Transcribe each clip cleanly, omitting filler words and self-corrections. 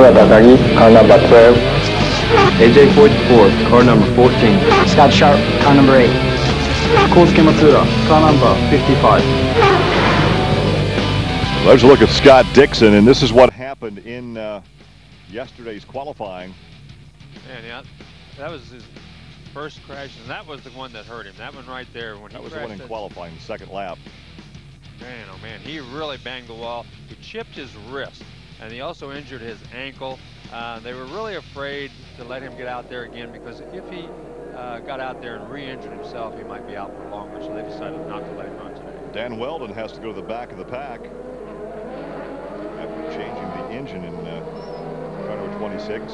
Takagi, car number 12. AJ Foyt fourth, car number 14. Scott Sharp, car number 8. Kosuke Matsuda, car number 55. Let's look at Scott Dixon, and this is what happened in yesterday's qualifying. And yeah, that was his first crash, and that was the one that hurt him. That one right there. When that was the one in qualifying, the second lap. Man, oh man, he really banged the wall. He chipped his wrist, and he also injured his ankle. They were really afraid to let him get out there again, because if he got out there and re-injured himself, he might be out for longer, so they decided not to let him run today. Dan Weldon has to go to the back of the pack after changing the engine in car number 26.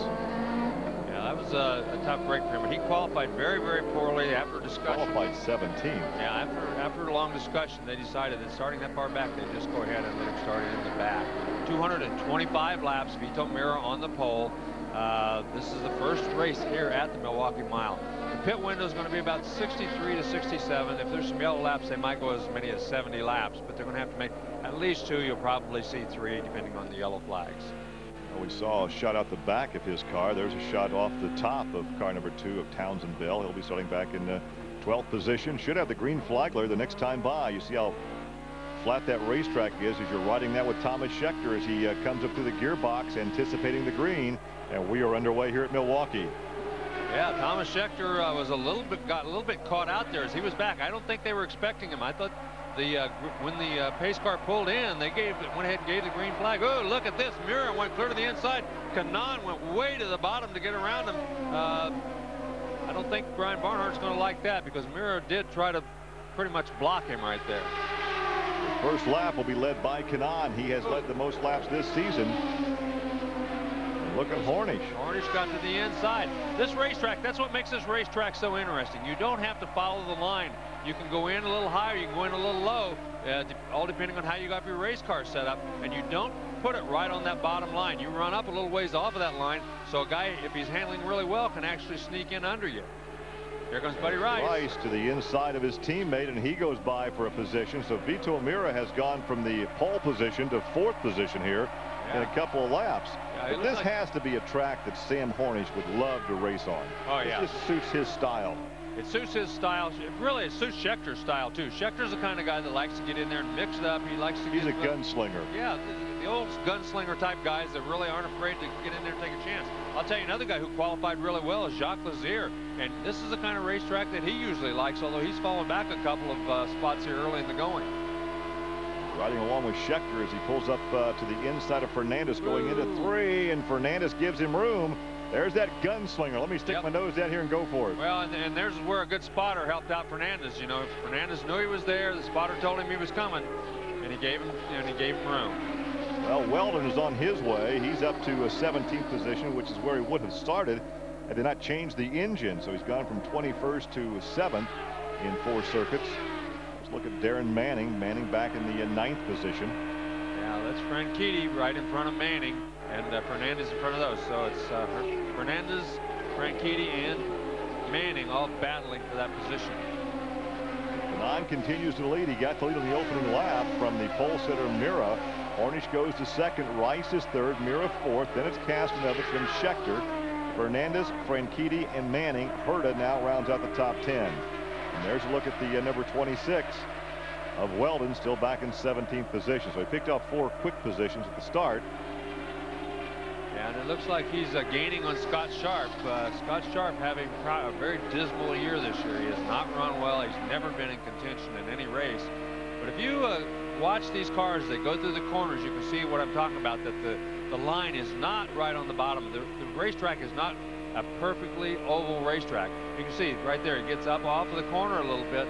Yeah, that was a tough break for him. He qualified very, very poorly after discussion. Qualified 17. Yeah, after a long discussion, they decided that starting that far back, they'd just go ahead and let him start it in the back. 225 laps, Vito Mira on the pole. This is the first race here at the Milwaukee Mile. The pit window is going to be about 63 to 67. If there's some yellow laps, they might go as many as 70 laps, but they're going to have to make at least 2. You'll probably see 3, depending on the yellow flags. We saw a shot out the back of his car. There's a shot off the top of car number 2 of Townsend Bell. He'll be starting back in 12th position. Should have the green flag there the next time by. You see how flat that racetrack is as you're riding that with Thomas Scheckter as he comes up through the gearbox, anticipating the green. And we are underway here at Milwaukee. Yeah, Thomas Scheckter got a little bit caught out there as he was back. I don't think they were expecting him. I thought when the pace car pulled in, they went ahead and gave the green flag. Oh, look at this! Mira went clear to the inside. Kanaan went way to the bottom to get around him. I don't think Brian Barnhart's going to like that, because Mira did try to pretty much block him right there. The first lap will be led by Kanaan. He has led the most laps this season. Look at Hornish. Hornish got to the inside. This racetrack, that's what makes this racetrack so interesting. You don't have to follow the line. You can go in a little higher, you can go in a little low, all depending on how you got your race car set up. And you don't put it right on that bottom line. You run up a little ways off of that line, so a guy, if he's handling really well, can actually sneak in under you. Here comes Buddy Rice. Rice to the inside of his teammate, and he goes by for a position. So Vito Mira has gone from the pole position to 4th position here in a couple of laps. But this has to be a track that Sam Hornish would love to race on. Oh, yeah. It just suits his style. It suits his style. It suits Schecter's style, too. Schecter's the kind of guy that likes to get in there and mix it up. He likes to. He's a gunslinger. Yeah, the old gunslinger type guys that really aren't afraid to get in there and take a chance. I'll tell you another guy who qualified really well is Jacques Lazier, and this is the kind of racetrack that he usually likes, although he's fallen back a couple of spots here early in the going. Riding along with Scheckter as he pulls up to the inside of Fernandez going into 3, and Fernandez gives him room. There's that gunslinger. Let me stick my nose down here and go for it. Well, and there's where a good spotter helped out Fernandez. You know, if Fernandez knew he was there, the spotter told him he was coming, and he gave him room. Well, Weldon is on his way. He's up to a 17th position, which is where he would have started had they not changed the engine. So he's gone from 21st to 7th in 4 circuits. Let's look at Darren Manning. Manning back in the 9th position. Yeah, that's Franchitti right in front of Manning, and Fernandez in front of those. So it's Fernandez, Franchitti, and Manning all battling for that position. Kanaan continues to lead. He got the lead on the opening lap from the pole sitter Mira. Hornish goes to 2nd. Rice is 3rd. Mira 4th. Then it's Castanovich, then Scheckter. Fernandez, Franchitti, and Manning. Herta now rounds out the top 10. And there's a look at the number 26 of Weldon, still back in 17th position. So he picked up 4 quick positions at the start. Yeah, and it looks like he's gaining on Scott Sharp. Scott Sharp having a very dismal year this year. He has not run well. He's never been in contention in any race. But if you watch these cars, they go through the corners, you can see what I'm talking about, that the line is not right on the bottom. The racetrack is not a perfectly oval racetrack. You can see right there, it gets up off of the corner a little bit.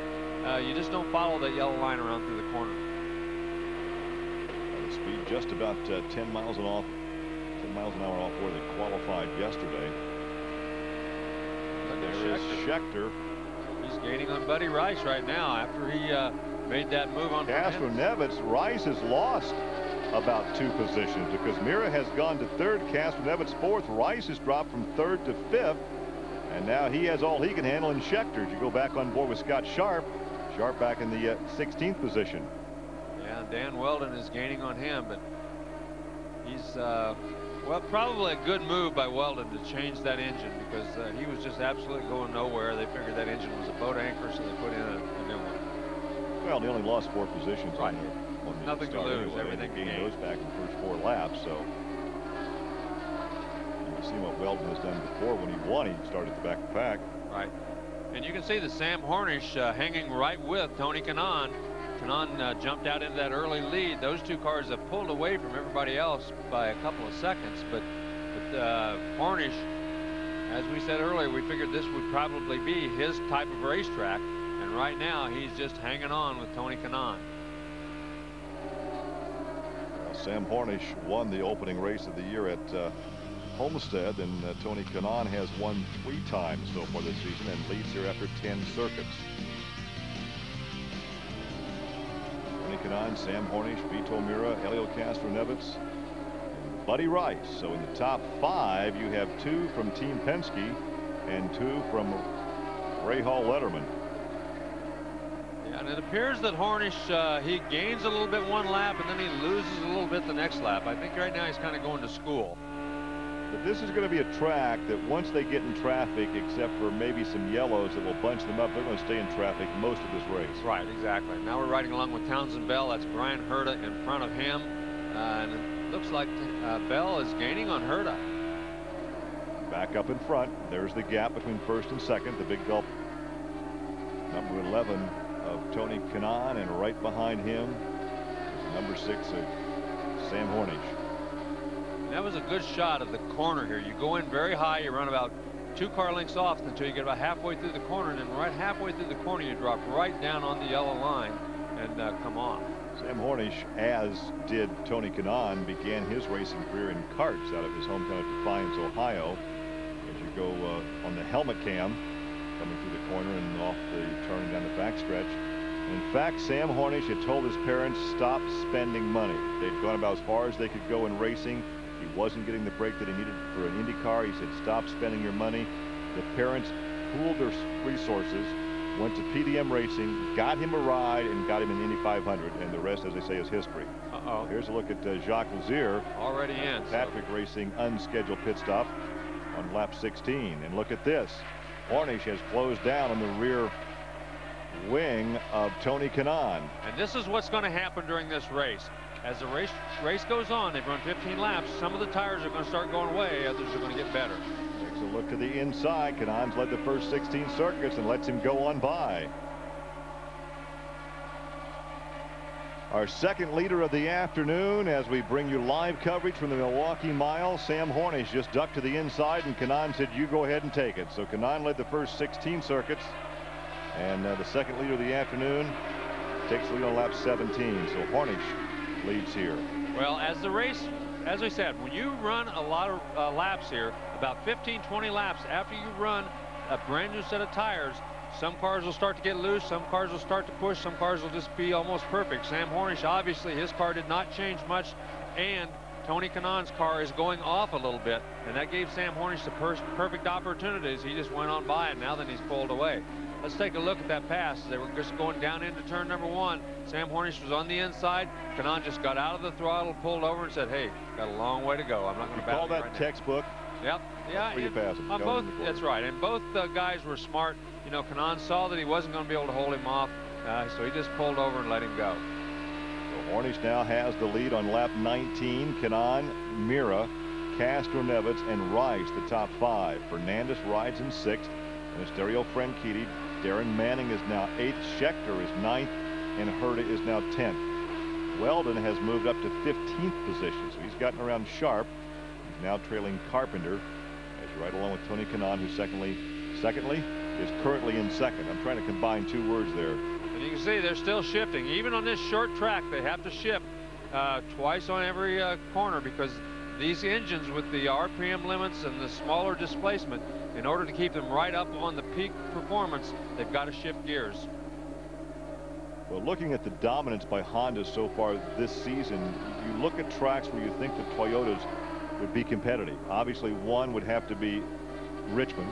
You just don't follow that yellow line around through the corner. The speed just about 10 miles an hour off where they qualified yesterday. There's Scheckter. He's gaining on Buddy Rice right now after he made that move on Castroneves. Rice has lost about 2 positions because Mira has gone to 3rd, Castroneves 4th. Rice has dropped from 3rd to 5th, and now he has all he can handle in Scheckter. You go back on board with Scott Sharp. Sharp back in the 16th position. Yeah, Dan Weldon is gaining on him, but he's Well, probably a good move by Weldon to change that engine, because he was just absolutely going nowhere. They figured that engine was a boat anchor, so they put in a new one. Well, they only lost 4 positions right. on the Nothing to start lose, anyway. everything to gained gain. those back in the first 4 laps. So you've seen what Weldon has done before. When he won, he started at the back of the pack. Right. And you can see that Sam Hornish hanging right with Tony Kanaan. Kanaan jumped out into that early lead. Those 2 cars have pulled away from everybody else by a couple of seconds, but Hornish, as we said earlier, we figured this would probably be his type of racetrack, and right now he's just hanging on with Tony Kanaan. Well, Sam Hornish won the opening race of the year at Homestead, and Tony Kanaan has won 3 times so far this season and leads here after 10 circuits. Tony Kanaan, Sam Hornish, Vito Mira, Helio Castroneves, and Buddy Rice. So in the top 5, you have 2 from Team Penske and 2 from Ray Hall Letterman. Yeah, and it appears that Hornish, he gains a little bit one lap and then he loses a little bit the next lap. I think right now he's kind of going to school. But this is going to be a track that once they get in traffic, except for maybe some yellows that will bunch them up, they're going to stay in traffic most of this race. Right, exactly. Now we're riding along with Townsend Bell. That's Brian Herta in front of him. And it looks like Bell is gaining on Herta. Back up in front. There's the gap between first and second. The big gulp, number 11 of Tony Kanaan, and right behind him is number 6 of Sam Hornish. That was a good shot of the corner here. You go in very high, you run about 2 car lengths off until you get about halfway through the corner, and then right halfway through the corner you drop right down on the yellow line and come off. Sam Hornish, as did Tony Kanaan, began his racing career in karts out of his hometown of Defiance, Ohio. As you go on the helmet cam, coming through the corner and off the turning down the backstretch. In fact, Sam Hornish had told his parents, stop spending money. They'd gone about as far as they could go in racing. He wasn't getting the break that he needed for an IndyCar. He said, stop spending your money. The parents pooled their resources, went to PDM Racing, got him a ride, and got him an Indy 500. And the rest, as they say, is history. Uh-oh. Here's a look at Jacques Lazier. Already in. Patrick Racing unscheduled pit stop on lap 16. And look at this. Hornish has closed down on the rear wing of Tony Kanaan. And this is what's going to happen during this race. As the race goes on, they've run 15 laps. Some of the tires are going to start going away. Others are going to get better. Takes a look to the inside. Kanaan's led the first 16 circuits and lets him go on by. Our second leader of the afternoon as we bring you live coverage from the Milwaukee Mile. Sam Hornish just ducked to the inside, and Kanaan said, you go ahead and take it. So Kanaan led the first 16 circuits. And the second leader of the afternoon takes the lead on lap 17. So Hornish leads here. Well, as the race, as we said, when you run a lot of laps here, about 15-20 laps after you run a brand new set of tires, some cars will start to get loose, some cars will start to push, some cars will just be almost perfect. Sam Hornish, obviously his car did not change much, and Tony Kanaan's car is going off a little bit, and that gave Sam Hornish the perfect opportunities. He just went on by, and now then he's pulled away. Let's take a look at that pass. They were just going down into turn number 1. Sam Hornish was on the inside. Kanaan just got out of the throttle, pulled over, and said, hey, got a long way to go. I'm not going to battle call that right textbook. Yep. Yeah. On both, that's right. And both guys were smart. You know, Kanaan saw that he wasn't going to be able to hold him off, so he just pulled over and let him go. So Hornish now has the lead on lap 19. Kanaan, Mira, Castroneves, and Rice, the top 5. Fernandez rides in 6th. And it's Dario Franchitti. Darren Manning is now 8th. Schechter is 9th. And Herta is now 10th. Weldon has moved up to 15th position. So he's gotten around sharp. He's now trailing Carpenter as you ride along with Tony Kanaan, who secondly is currently in 2nd. I'm trying to combine 2 words there. And you can see they're still shifting. Even on this short track, they have to shift twice on every corner, because these engines with the RPM limits and the smaller displacement, in order to keep them right up on the peak performance, they've got to shift gears. Well, looking at the dominance by Honda so far this season, you look at tracks where you think the Toyotas would be competitive. Obviously, one would have to be Richmond,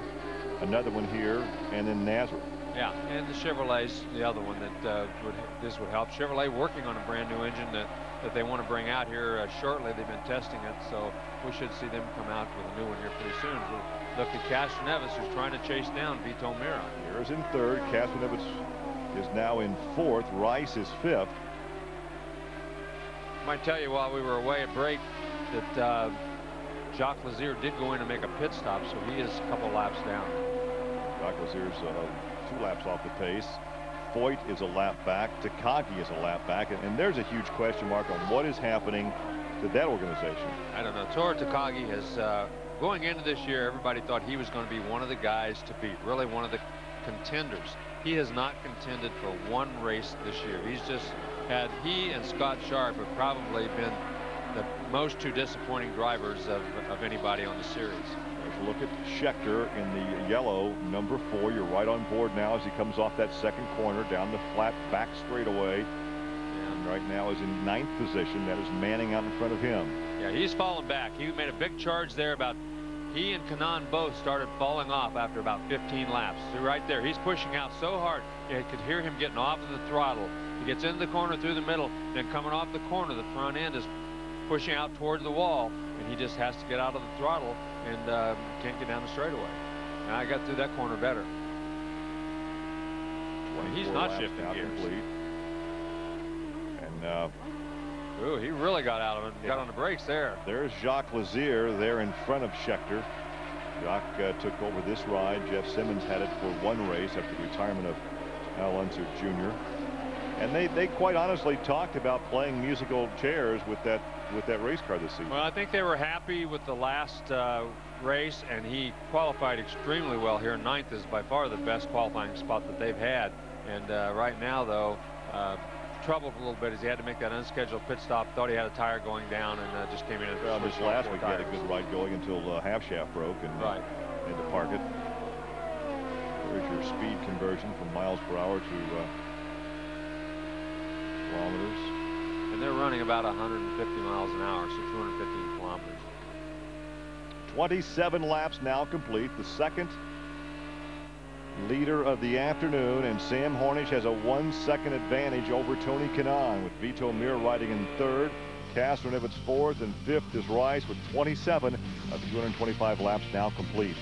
another one here, and then Nazareth. Yeah, and the Chevrolet's the other one that this would help. Chevrolet working on a brand new engine that that they want to bring out here shortly. They've been testing it, so we should see them come out with a new one here pretty soon. We'll look at Castroneves, who's trying to chase down Vito Mira. Mira's in third. Castroneves is now in fourth. Rice is fifth. I might tell you while we were away at break that Jacques Lazier did go in and make a pit stop, so he is a couple laps down. Jacques Lazier's 2 laps off the pace. Foyt is a lap back. Takagi is a lap back. And there's a huge question mark on what is happening to that organization. I don't know. Toru Takagi has, going into this year, everybody thought he was going to be one of the guys to beat, really one of the contenders. He has not contended for one race this year. He's just had, he and Scott Sharp have probably been the most 2 disappointing drivers of anybody on the series. There's a look at Schechter in the yellow, number 4. You're right on board now as he comes off that second corner down the flat back straightaway. And right now is in 9th position. That is Manning out in front of him. Yeah, he's fallen back. He made a big charge there. About he and Kanaan both started falling off after about 15 laps. So right there, he's pushing out so hard. You could hear him getting off of the throttle. He gets into the corner through the middle, then coming off the corner, the front end is pushing out towards the wall, and he just has to get out of the throttle and can't get down the straightaway. And I got through that corner better. He's not shifting gears. Complete. And ooh, he really got out of it and got on the brakes there. There's Jacques Lazier there in front of Schechter. Jacques took over this ride. Jeff Simmons had it for 1 race after the retirement of Al Unser Jr. And they quite honestly talked about playing musical chairs with that race car this season. Well, I think they were happy with the last race, and he qualified extremely well here. 9th is by far the best qualifying spot that they've had. And right now, though, troubled a little bit as he had to make that unscheduled pit stop. Thought he had a tire going down and just came in and well, this last week he had a good ride going until half shaft broke and had to park it. There's your speed conversion from miles per hour to kilometers. And they're running about 150 miles an hour, so 215 kilometers. 27 laps now complete. The second leader of the afternoon, and Sam Hornish has a 1-second advantage over Tony Kanaan, with Vito Mir riding in 3rd. Castroneves 4th, and 5th is Rice with 27 of 225 laps now complete.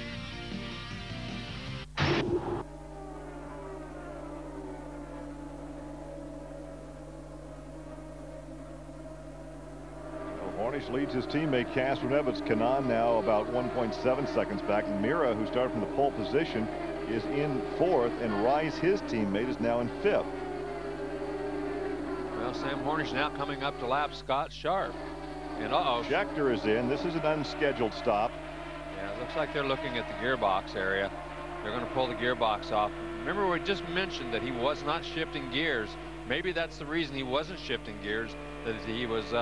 Hornish leads his teammate Castroneves. Kanaan now about 1.7 seconds back. Mira, who started from the pole position, is in 4th, and Rice, his teammate, is now in 5th. Well, Sam Hornish now coming up to lap Scott Sharp. And Schechter is in. This is an unscheduled stop. Yeah, it looks like they're looking at the gearbox area. They're going to pull the gearbox off. Remember, we just mentioned that he was not shifting gears. Maybe that's the reason he wasn't shifting gears, that he was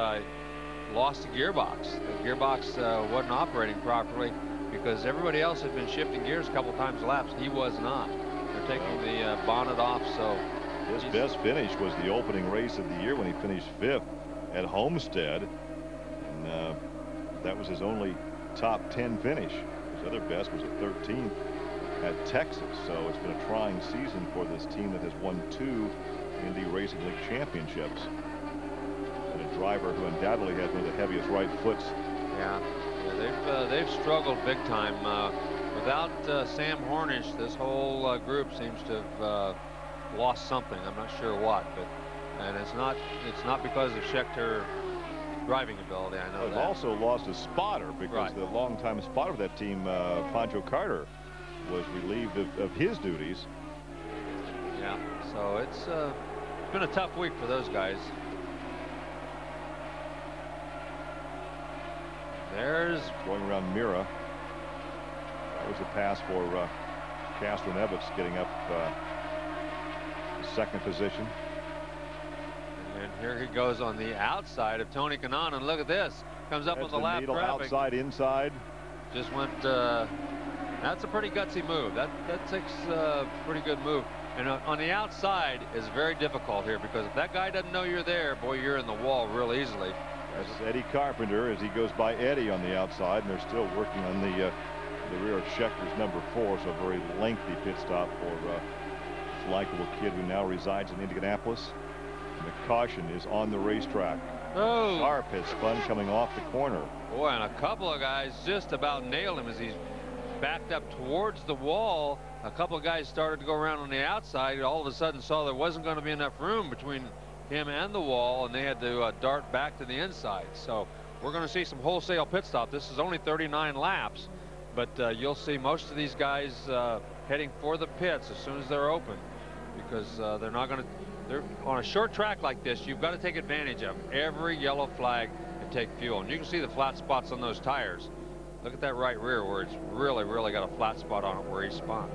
lost the gearbox. The gearbox wasn't operating properly because everybody else had been shifting gears a couple times laps. He was not. They're taking the bonnet off, so his best finish was the opening race of the year when he finished 5th at Homestead, and that was his only top 10 finish. His other best was a 13th at Texas. So it's been a trying season for this team that has won 2 Indy Racing League championships, and a driver who undoubtedly has one of the heaviest right foots. Yeah, they've struggled big time. Without Sam Hornish, this whole group seems to have lost something. I'm not sure what, but and it's not because of Schechter driving ability. I know they've that. Also lost a spotter because the longtime spotter of that team, Pancho Carter, was relieved of his duties. Yeah, so it's been a tough week for those guys. There's going around Mira. That was a pass for Castroneves, getting up to 2nd position. And here he goes on the outside of Tony Kanaan, and look at this. Comes up on the lap traffic. Outside, inside. Just went. That's a pretty gutsy move. That takes a pretty good move. And on the outside is very difficult here, because if that guy doesn't know you're there, boy, you're in the wall real easily. That's Eddie Carpenter as he goes by Eddie on the outside, and they're still working on the rear of Schechter's number 4, so a very lengthy pit stop for this likable kid who now resides in Indianapolis. And the caution is on the racetrack. Oh. Sharp has spun coming off the corner. Boy, and a couple of guys just about nailed him as he's backed up towards the wall. A couple of guys started to go around on the outside. All of a sudden saw there wasn't going to be enough room between him and the wall, and they had to dart back to the inside. So we're going to see some wholesale pit stop. This is only 39 laps, but you'll see most of these guys heading for the pits as soon as they're open, because they're not going to. They're on a short track like this. You've got to take advantage of every yellow flag and take fuel. And you can see the flat spots on those tires. Look at that right rear where it's really got a flat spot on it where he spun.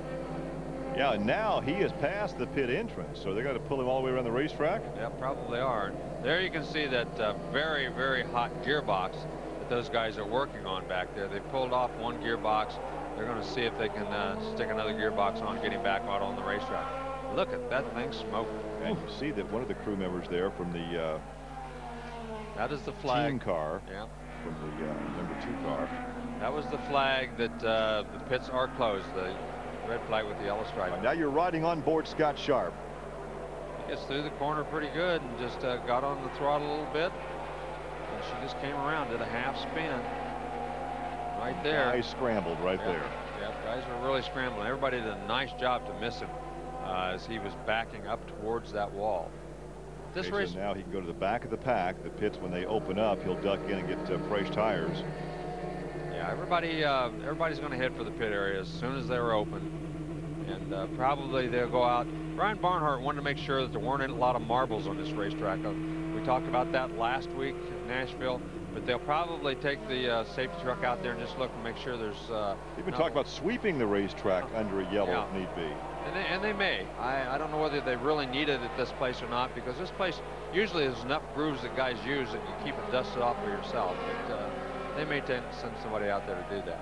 Yeah, and now he has passed the pit entrance, so they're going to pull him all the way around the racetrack? Yeah, probably are. There you can see that very hot gearbox that those guys are working on back there. They pulled off one gearbox. They're going to see if they can stick another gearbox on, getting back out on the racetrack. Look at that thing smoking. And you see that one of the crew members there from the that is the flag. Team car. Yeah. From the #2 car. That was the flag that the pits are closed. The red flag with the yellow stripe. Now you're riding on board Scott Sharp. He gets through the corner pretty good and just got on the throttle a little bit. And she just came around, did a half spin. Right there. Guys scrambled right there. Yeah, guys were really scrambling. Everybody did a nice job to miss him as he was backing up towards that wall. This race, so now he can go to the back of the pack. The pits, when they open up, he'll duck in and get fresh tires. Yeah, everybody's going to head for the pit area as soon as they're open, and probably they'll go out. Brian Barnhart wanted to make sure that there weren't a lot of marbles on this racetrack. We talked about that last week in Nashville, but they'll probably take the safety truck out there and just look and make sure there's. Even talk about sweeping the racetrack under a yellow if need be. And they may. I don't know whether they really need it at this place or not, because this place usually has enough grooves that guys use that you keep it dusted off for yourself. But they may send somebody out there to do that.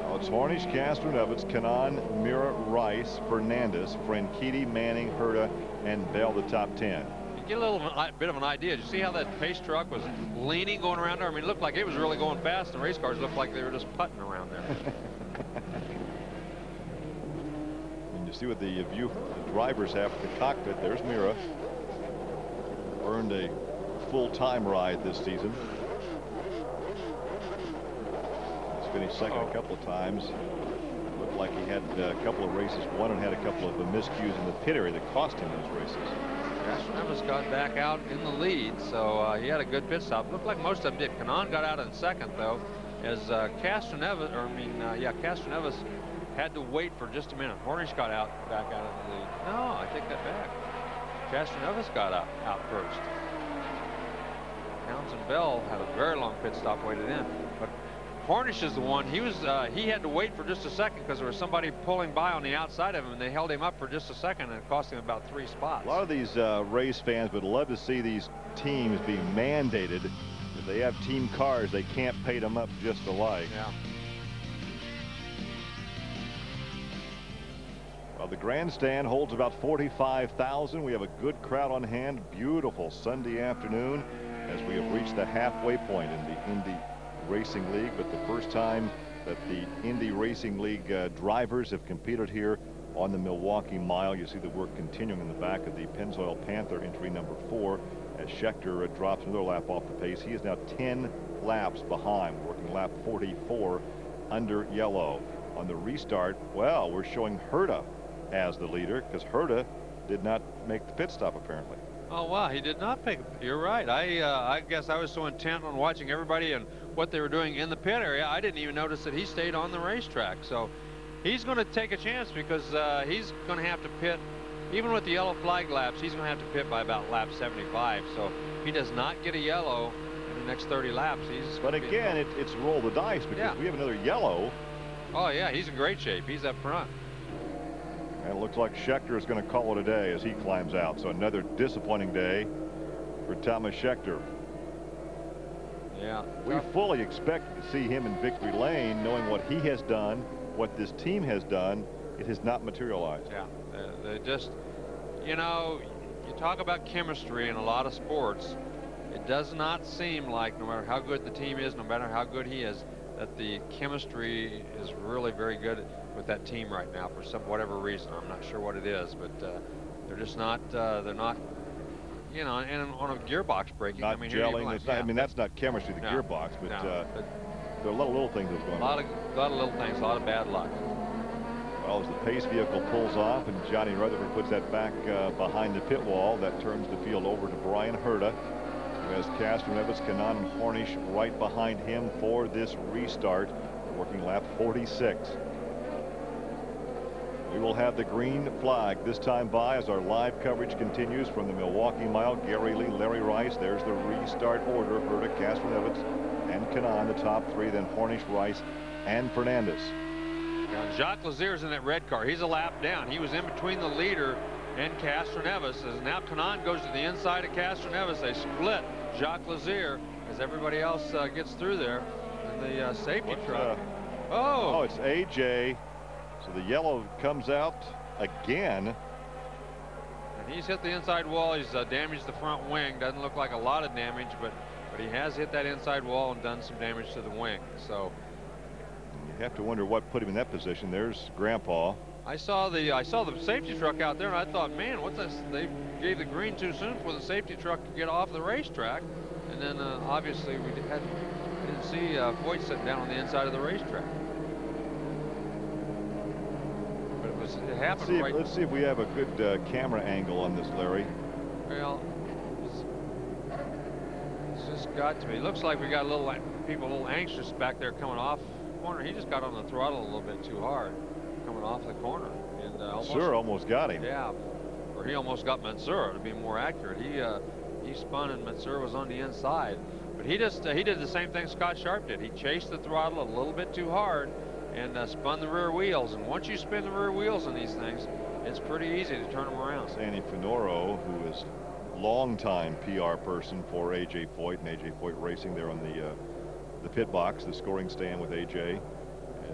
Well, it's Hornish, Castroneves, Kanaan, Mira, Rice, Fernandez, Franchitti, Manning, Herta, and Bell, the top 10. You get a little bit of an idea. Did you see how that pace truck was leaning going around there? I mean, it looked like it was really going fast, and race cars looked like they were just putting around there. And you see what the view the drivers have at the cockpit. There's Mira. Earned a full-time ride this season. Finished second a couple of times. Looked like he had a couple of races won and had a couple of miscues in the pit area that cost him those races. Castroneves got back out in the lead, so he had a good pit stop. Looked like most of them did. Kanaan got out in second, though, as Castroneves had to wait for just a minute. Hornish got back out in the lead. No, I take that back. Castroneves got out first. Townsend Bell had a very long pit stop waited in, but Hornish is the one. He had to wait for just a second because there was somebody pulling by on the outside of him, and they held him up for just a second, and it cost him about 3 spots. A lot of these race fans would love to see these teams be mandated. If they have team cars, they can't paint them up just alike. Yeah. Well, the grandstand holds about 45,000. We have a good crowd on hand. Beautiful Sunday afternoon as we have reached the halfway point in the Indy Racing League, but the first time that the Indy Racing League drivers have competed here on the Milwaukee Mile. You see the work continuing in the back of the Pennzoil Panther, entry number 4, as Schechter drops another lap off the pace. He is now 10 laps behind, working lap 44 under yellow. On the restart, well, we're showing Herta as the leader because Herta did not make the pit stop apparently. Oh wow, he did not pick. You're right. I guess I was so intent on watching everybody and what they were doing in the pit area, I didn't even notice that he stayed on the racetrack. So he's going to take a chance because he's going to have to pit, even with the yellow flag laps, he's going to have to pit by about lap 75. So if he does not get a yellow in the next 30 laps, he's. But again, it's roll the dice because we have another yellow. Oh yeah, he's in great shape. He's up front. And it looks like Schechter is going to call it a day as he climbs out. So another disappointing day for Thomas Schechter. Yeah. We fully expected to see him in victory lane, knowing what he has done, what this team has done. It has not materialized. Yeah. They just, you know, you talk about chemistry in a lot of sports. It does not seem like, no matter how good the team is, no matter how good he is, that the chemistry is really very good with that team right now for whatever reason. I'm not sure what it is, but they're just not. They're not you know, and on a gearbox braking. Not I mean, gelling. like, I mean, that's not chemistry, the gearbox, but there are a lot of little things that's going on. A lot of little things, a lot of bad luck. Well, as the pace vehicle pulls off and Johnny Rutherford puts that back behind the pit wall, that turns the field over to Brian Herta, who has Castroneves, Kanaan, and Hornish right behind him for this restart, working lap 46. We will have the green flag this time by as our live coverage continues from the Milwaukee Mile. Gary Lee, Larry Rice. There's the restart order. Herta, Castroneves, and Kanaan, the top three. Then Hornish, Rice, and Fernandez. Yeah, Jacques Lazier's in that red car. He's a lap down. He was in between the leader and Castroneves. As now Kanaan goes to the inside of Castroneves. They split Jacques Lazier as everybody else gets through there. And the safety truck. Oh, it's AJ. So the yellow comes out again. And he's hit the inside wall. He's damaged the front wing. Doesn't look like a lot of damage, but he has hit that inside wall and done some damage to the wing. So you have to wonder what put him in that position. There's Grandpa. I saw the safety truck out there, and I thought, man, what's this? They gave the green too soon for the safety truck to get off the racetrack. And then obviously we didn't see Voigt sitting down on the inside of the racetrack. It happened. Let's see if we have a good camera angle on this, Larry. Well, it's just got to be. It looks like we got people a little anxious back there coming off the corner. He just got on the throttle a little bit too hard coming off the corner. And almost got him. Yeah, or he almost got Mansura, to be more accurate. He spun and Mansura was on the inside. But he did the same thing Scott Sharp did. He chased the throttle a little bit too hard and spun the rear wheels. And once you spin the rear wheels on these things, it's pretty easy to turn them around. Sandy Finoro, who is longtime PR person for AJ Foyt, and AJ Foyt Racing there on the pit box, the scoring stand with AJ,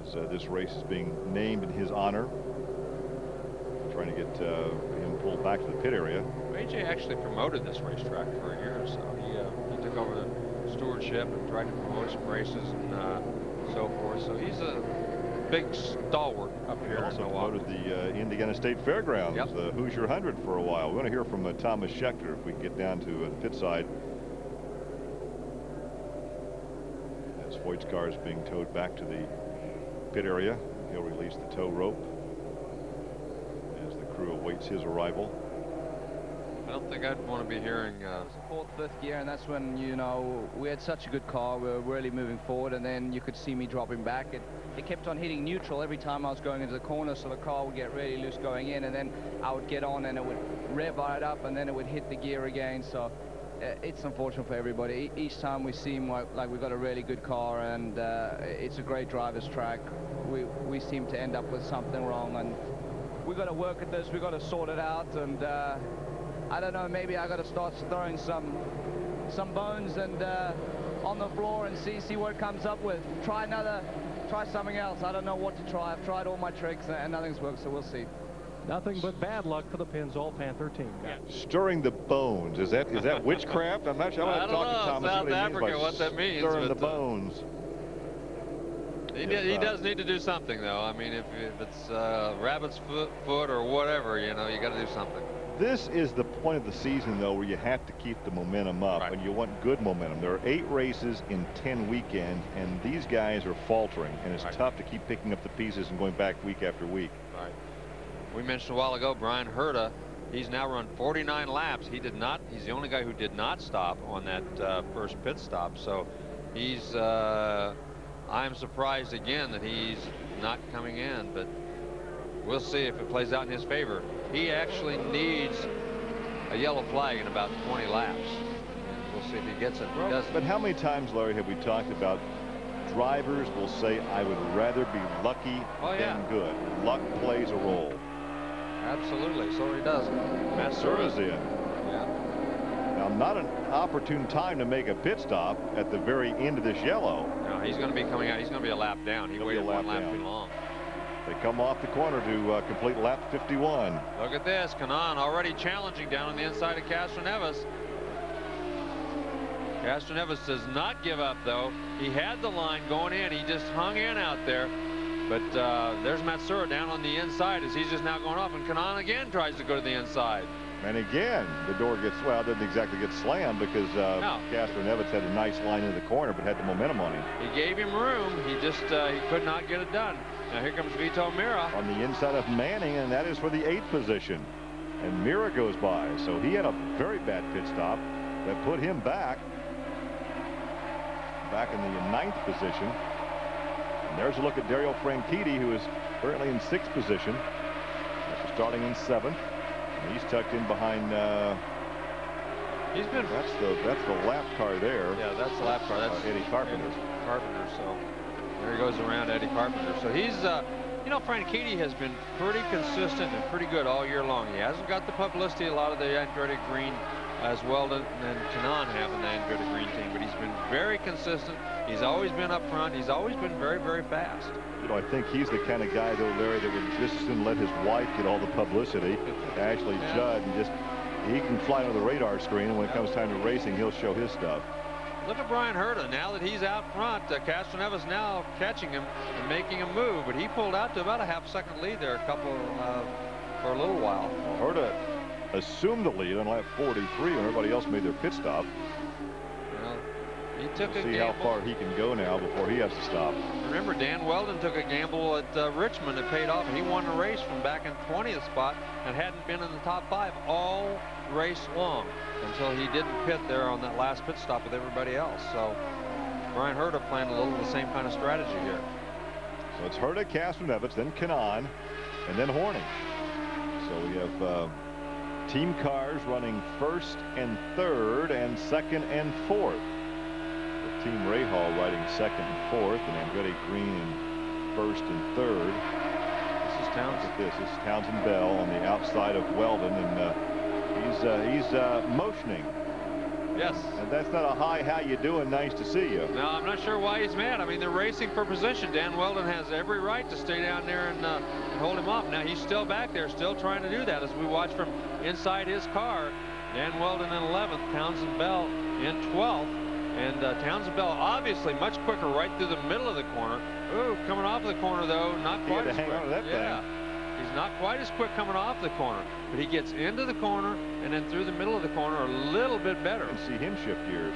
as this race is being named in his honor. Trying to get him pulled back to the pit area. AJ actually promoted this racetrack for a year or so. He took over the stewardship and tried to promote some races and so forth. So he's a big stalwart up here. Also promoted the Indiana State Fairgrounds, the Hoosier 100 for a while. We want to hear from Thomas Schechter if we can get down to the pit side. As Foyt's car is being towed back to the pit area, he'll release the tow rope as the crew awaits his arrival. I don't think I'd want to be hearing fourth, fifth gear, and that's when, you know, we had such a good car. We were really moving forward, and then you could see me dropping back. It kept on hitting neutral every time I was going into the corner, so the car would get really loose going in, and then I would get on and it would rev right up, and then it would hit the gear again. So it's unfortunate for everybody. Each time we seem like we've got a really good car, and it's a great driver's track. We seem to end up with something wrong, and we got to work at this. We got to sort it out, and I don't know, maybe I got to start throwing some bones and on the floor and see what it comes up with. Try something else. I don't know what to try. I've tried all my tricks and nothing's worked, so we'll see. Nothing but bad luck for the Pennzoil Panther team. Stirring the bones. Is that witchcraft? I'm not sure. I want to talk to Thomas South Africa, what that means. Stirring the bones. He does need to do something, though. I mean, if it's rabbit's foot or whatever, you know, you got to do something. This is the point of the season, though, where you have to keep the momentum up, and you want good momentum. There are 8 races in 10 weekends, and these guys are faltering, and it's tough to keep picking up the pieces and going back week after week. Right. We mentioned a while ago, Brian Herta. He's now run 49 laps. He's the only guy who did not stop on that first pit stop. So he's. I'm surprised again that he's not coming in, but we'll see if it plays out in his favor. He actually needs a yellow flag in about 20 laps. And we'll see if he gets it. He doesn't. But how many times, Larry, have we talked about drivers will say, I would rather be lucky than good. Luck plays a role. Absolutely. So he does. Mansura's in. Yeah. Now, not an opportune time to make a pit stop at the very end of this yellow. No, he's going to be coming out. He's going to be a lap down. He waited one lap too long. They come off the corner to complete lap 51. Look at this. Kanaan already challenging down on the inside of Castroneves. Castroneves does not give up, though. He had the line going in. He just hung in out there. But there's Matsura down on the inside as he's just now going off. And Kanaan again tries to go to the inside. And again, the door gets, well, it doesn't exactly get slammed because Castroneves had a nice line in the corner, but had the momentum on him. He gave him room. He just he could not get it done. Now here comes Vito Mira. On the inside of Manning, and that is for the 8th position. And Mira goes by. So he had a very bad pit stop that put him back in the 9th position. And there's a look at Dario Franchitti, who is currently in 6th position after starting in 7th. And he's tucked in behind. He's been. That's the lap car there. Yeah, that's the lap car. That's Eddie Carpenter. So there he goes around Eddie Carpenter. So he's, you know, Franchitti has been pretty consistent and pretty good all year long. He hasn't got the publicity a lot of the Andretti Green as Weldon and Kanaan have in the Andretti Green team, but he's been very consistent. He's always been up front. He's always been very, very fast. You know, I think he's the kind of guy, though, Larry, that would just as soon let his wife get all the publicity. Ashley Judd, and just he can fly under the radar screen, and when it comes time to racing, he'll show his stuff. Look at Brian Herta. Now that he's out front, Castroneves now catching him and making him move, but he pulled out to about a half-second lead there for a little while. Well, Herta assumed the lead on lap 43 when everybody else made their pit stop. Well, he took we'll a see gamble. how far he can go now before he has to stop. Remember, Dan Weldon took a gamble at Richmond that paid off. He won the race from back in 20th spot and hadn't been in the top 5 all race long until he didn't pit there on that last pit stop with everybody else. So Brian Herta playing a little of the same kind of strategy here. So it's Herta, Castroneves, then Kanaan, and then Horning. So we have team cars running 1st and 3rd and 2nd and 4th. With Team Rahal riding 2nd and 4th, and Andretti Green in 1st and 3rd. This is Townsend. Look at this. This is Townsend Bell on the outside of Weldon, and he's motioning. Yes. And that's not a hi, how you doing, nice to see you. No, I'm not sure why he's mad. I mean, they're racing for position. Dan Weldon has every right to stay down there and hold him up. Now he's still back there, still trying to do that as we watch from inside his car. Dan Weldon in 11th, Townsend Bell in 12th. And Townsend Bell obviously much quicker right through the middle of the corner. Ooh, coming off of the corner though, not quite as quick. Yeah. He's not quite as quick coming off the corner, but he gets into the corner and then through the middle of the corner a little bit better. You can see him shift gears.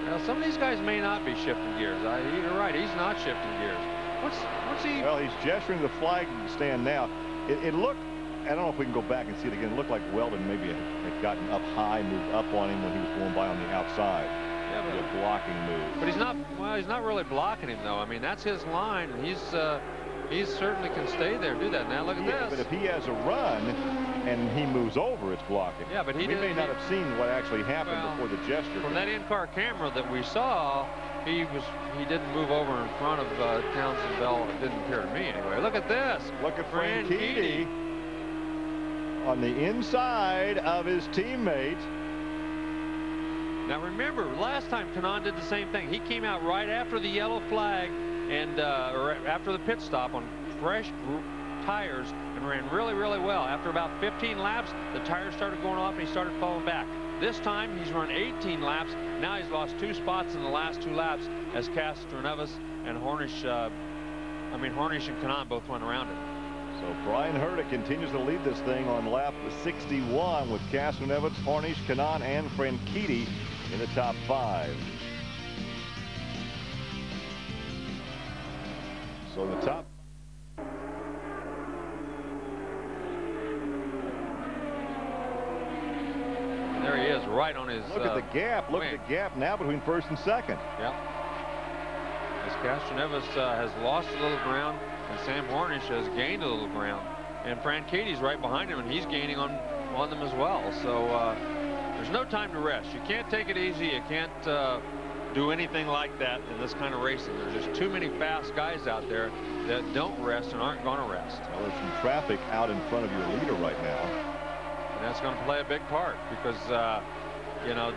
Now, some of these guys may not be shifting gears. You're right, he's not shifting gears. What's he? Well, he's gesturing the flag stand now. It looked, I don't know if we can go back and see it again. It looked like Weldon maybe had gotten up high, moved up on him when he was going by on the outside. Yeah, but a blocking move. But he's not. Well, he's not really blocking him though. I mean, that's his line. He certainly can stay there, do that. Now look at this. But if he has a run and he moves over, it's blocking. Yeah, but he may not have seen what actually happened before the gesture. From that in-car camera that we saw, he didn't move over in front of Townsend Bell. It didn't appear to me anyway. Look at this. Look at Franchitti on the inside of his teammate. Now remember, last time Kanaan did the same thing. He came out right after the yellow flag and or after the pit stop on fresh tires and ran really, really well. After about 15 laps, the tires started going off and he started falling back. This time he's run 18 laps. Now he's lost 2 spots in the last 2 laps as Castroneves and Hornish and Kanaan both went around him. So Brian Herta continues to lead this thing on lap 61 with Castroneves, Hornish, Kanaan, and Franchitti in the top 5. So the top. And there he is, right on his. Look at the gap. Look at the gap now between 1st and 2nd. Yep. As Castroneves has lost a little ground, and Sam Hornish has gained a little ground, and Franchitti's right behind him, and he's gaining on them as well. So there's no time to rest. You can't take it easy. You can't do anything like that in this kind of racing. There's just too many fast guys out there that don't rest and aren't going to rest. Well, there's some traffic out in front of your leader right now, and that's going to play a big part because you know,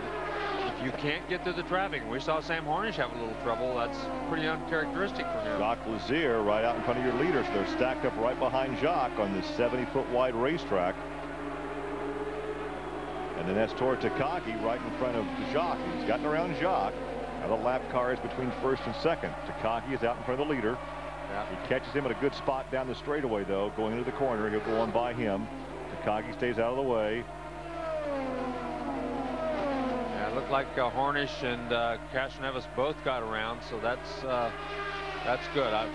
if you can't get through the traffic, and we saw Sam Hornish have a little trouble, that's pretty uncharacteristic for him. Jacques Lazier right out in front of your leader, so they're stacked up right behind Jacques on this 70-foot wide racetrack. And then that's Tor Takagi right in front of Jacques. He's gotten around Jacques. Now the lap car is between 1st and 2nd. Takagi is out in front of the leader. Yeah. He catches him at a good spot down the straightaway, though. Going into the corner, he'll go on by him. Takagi stays out of the way. Yeah, it looked like Hornish and Castroneves both got around, so that's good. I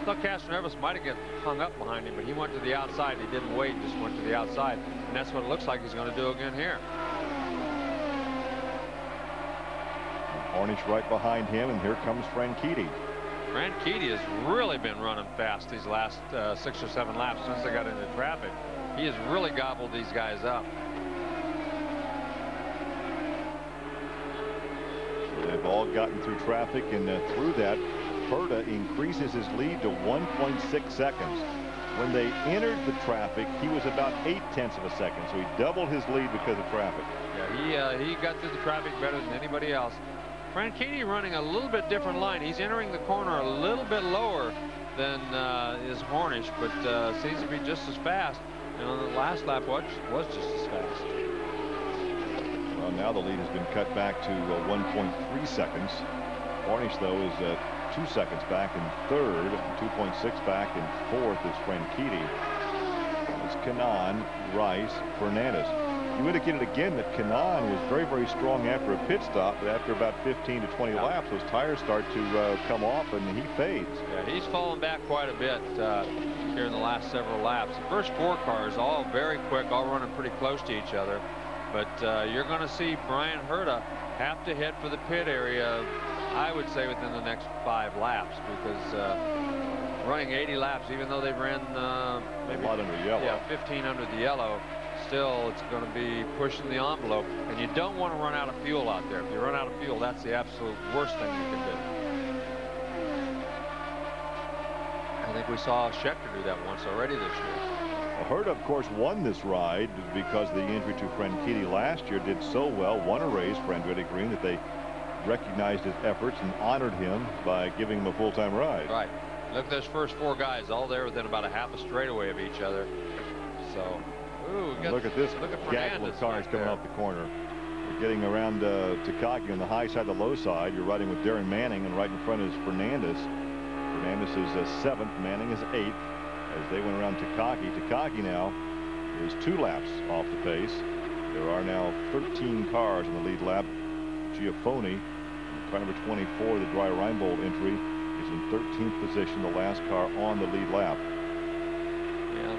thought Castroneves might have got hung up behind him, but he went to the outside. He didn't wait, just went to the outside, and that's what it looks like he's going to do again here. Hornish right behind him, and here comes Franchitti. Franchitti has really been running fast these last 6 or 7 laps since they got into traffic. He has really gobbled these guys up. They've all gotten through traffic, and through that, Herta increases his lead to 1.6 seconds. When they entered the traffic, he was about 0.8 of a second, so he doubled his lead because of traffic. Yeah, he got through the traffic better than anybody else. Franchitti running a little bit different line. He's entering the corner a little bit lower than is Hornish, but seems to be just as fast. And on the last lap was just as fast. Well, now the lead has been cut back to 1.3 seconds. Hornish, though, is 2 seconds back in third, 2.6 back in fourth is Franchitti. It's Kanaan, Rice, Fernandez. You indicated again that Kanaan was very, very strong after a pit stop, but after about 15 to 20 laps, those tires start to come off, and he fades. Yeah, he's fallen back quite a bit here in the last several laps. The first 4 cars, all very quick, all running pretty close to each other. But you're going to see Brian Herta have to hit for the pit area, I would say, within the next 5 laps, because running 80 laps, even though they've ran maybe a lot under yellow. Yeah, 15 under the yellow. Still, it's going to be pushing the envelope, and you don't want to run out of fuel out there. If you run out of fuel, that's the absolute worst thing you can do. I think we saw Scheckter do that once already this year. Well, Herta, of course, won this ride because the injury to Franchitti last year did so well, won a race for Andretti Green, that they recognized his efforts and honored him by giving him a full-time ride. Right. Look at those first 4 guys, all there within about a half a straightaway of each other. So. Ooh, look at this gaggle of cars coming off the corner. We're getting around Takagi on the high side, the low side. You're riding with Darren Manning, and right in front is Fernandez. Fernandez is 7th, Manning is 8th. As they went around Takagi. Takagi now is 2 laps off the pace. There are now 13 cars in the lead lap. Giaffoni, car number 24, the Dry Reinbold entry, is in 13th position, the last car on the lead lap. Yeah.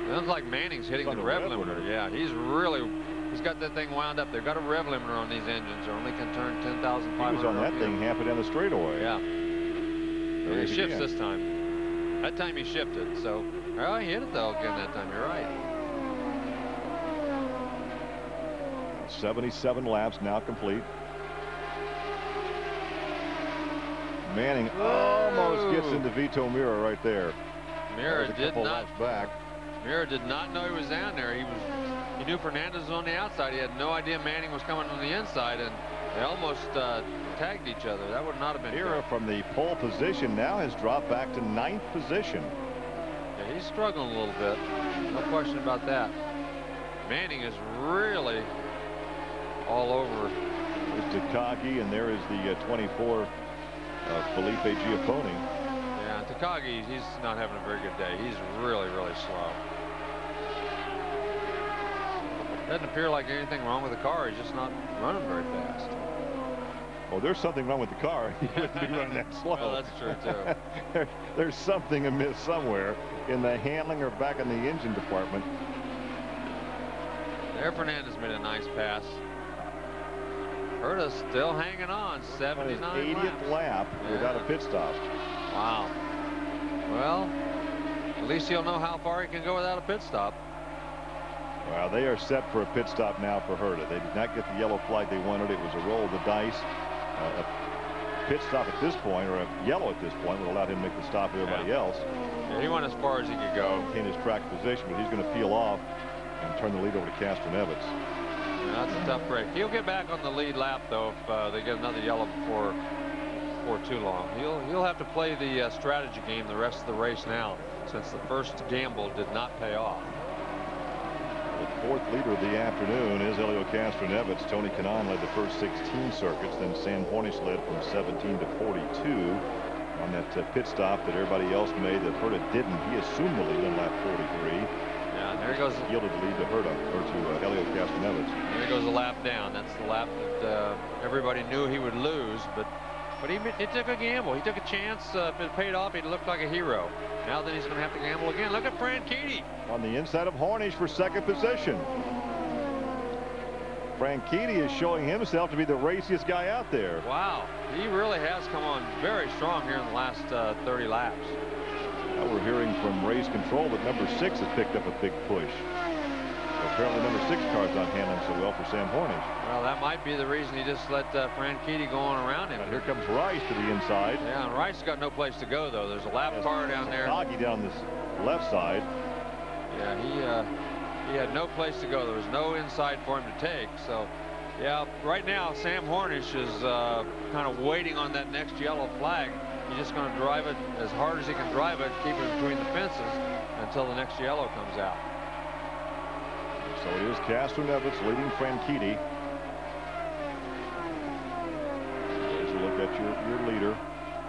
Sounds like Manning's hitting the rev limiter. Yeah, he's got that thing wound up. They've got a rev limiter on these engines. They only can turn 10,500. He was on that thing halfway down the straightaway. Yeah. And he shifts this time. That time he shifted. So, oh, he hit it though again that time. You're right. 77 laps now complete. Manning almost gets into Vito Mira right there. Mira did not. Mira did not know he was down there. He knew Fernandez was on the outside. He had no idea Manning was coming on the inside, and they almost tagged each other. That would not have been Mira good. from the pole position now has dropped back to 9th position. Yeah, he's struggling a little bit. No question about that. Manning is really all over. There's Takagi, and there is the 24 Felipe Giaffoni. Yeah, Takagi, he's not having a very good day. He's really, really slow. Doesn't appear like anything wrong with the car. He's just not running very fast. Well, there's something wrong with the car. He wouldn't be running that slow. Well, that's true, too. There's something amiss somewhere in the handling or back in the engine department. There, Fernandez made a nice pass. Herta's still hanging on. 79 80th lap without a pit stop. Wow. Well, at least he'll know how far he can go without a pit stop. Well, they are set for a pit stop now for Herta. They did not get the yellow flag they wanted. It was a roll of the dice. A pit stop at this point, or a yellow at this point, would allow him to make the stop with everybody else. Yeah, he went as far as he could go. Maintain his track position, but he's going to peel off and turn the lead over to Castroneves. Yeah, that's a tough break. He'll get back on the lead lap, though, if they get another yellow before too long. He'll have to play the strategy game the rest of the race now, since the first gamble did not pay off. The 4th leader of the afternoon is Helio Castroneves. Tony Kanaan led the first 16 circuits. Then Sam Hornish led from 17 to 42 on that pit stop that everybody else made that Herta didn't. He assumed the lead on lap 43. Yeah, there he goes. Yielded the lead to Herta, or to Elio Castroneves. There he goes a lap down. That's the lap that everybody knew he would lose, but he took a gamble. He took a chance. If it paid off, he'd look like a hero. Now then he's going to have to gamble again. Look at Franchitti. On the inside of Hornish for second position. Franchitti is showing himself to be the raciest guy out there. Wow, he really has come on very strong here in the last 30 laps. Now we're hearing from race control that number 6 has picked up a big push. Apparently number 6 car's not handling so well for Sam Hornish. Well, that might be the reason he just let Franchitti go on around him. And here comes Rice to the inside. Yeah, and Rice has got no place to go, though. There's a lap car down there. Doggy down this left side. Yeah, he had no place to go. There was no inside for him to take. So, yeah, right now Sam Hornish is kind of waiting on that next yellow flag. He's just going to drive it as hard as he can drive it, keep it between the fences until the next yellow comes out. So it is Castroneves leading Franchitti. There's a look at your leader.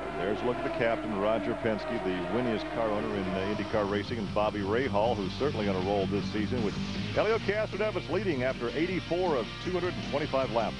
And there's a look at the captain, Roger Penske, the winningest car owner in IndyCar racing, and Bobby Rahal, who's certainly going to roll this season, with Elio Castroneves leading after 84 of 225 laps.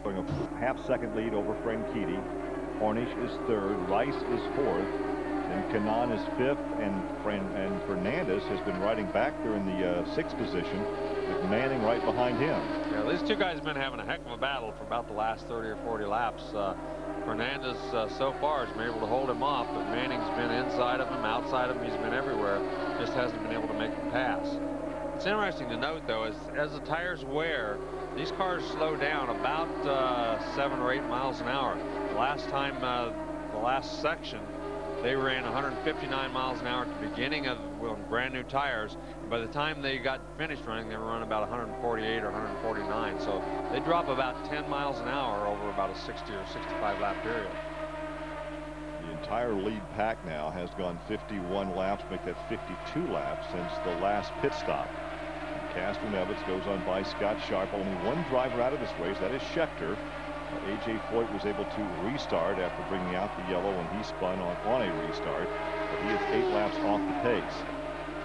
A half-second lead over Franchitti. Hornish is third. Rice is fourth. Then Kanaan is fifth. And Fernandez has been riding back there in the sixth position, with Manning right behind him. Yeah, these two guys have been having a heck of a battle for about the last 30 or 40 laps. Fernandez so far has been able to hold him off, but Manning's been inside of him, outside of him. He's been everywhere. Just hasn't been able to make the pass. It's interesting to note, though, as the tires wear, these cars slow down about 7 or 8 miles an hour. Last time, the last section, they ran 159 miles an hour at the beginning of brand new tires. And by the time they got finished running, they were running about 148 or 149. So they drop about 10 miles an hour over about a 60 or 65 lap period. The entire lead pack now has gone 51 laps, make that 52 laps since the last pit stop. Castroneves goes on by Scott Sharp. Only one driver out of this race, that is Schechter. A.J. Foyt was able to restart after bringing out the yellow when he spun on a restart, but he is 8 laps off the pace.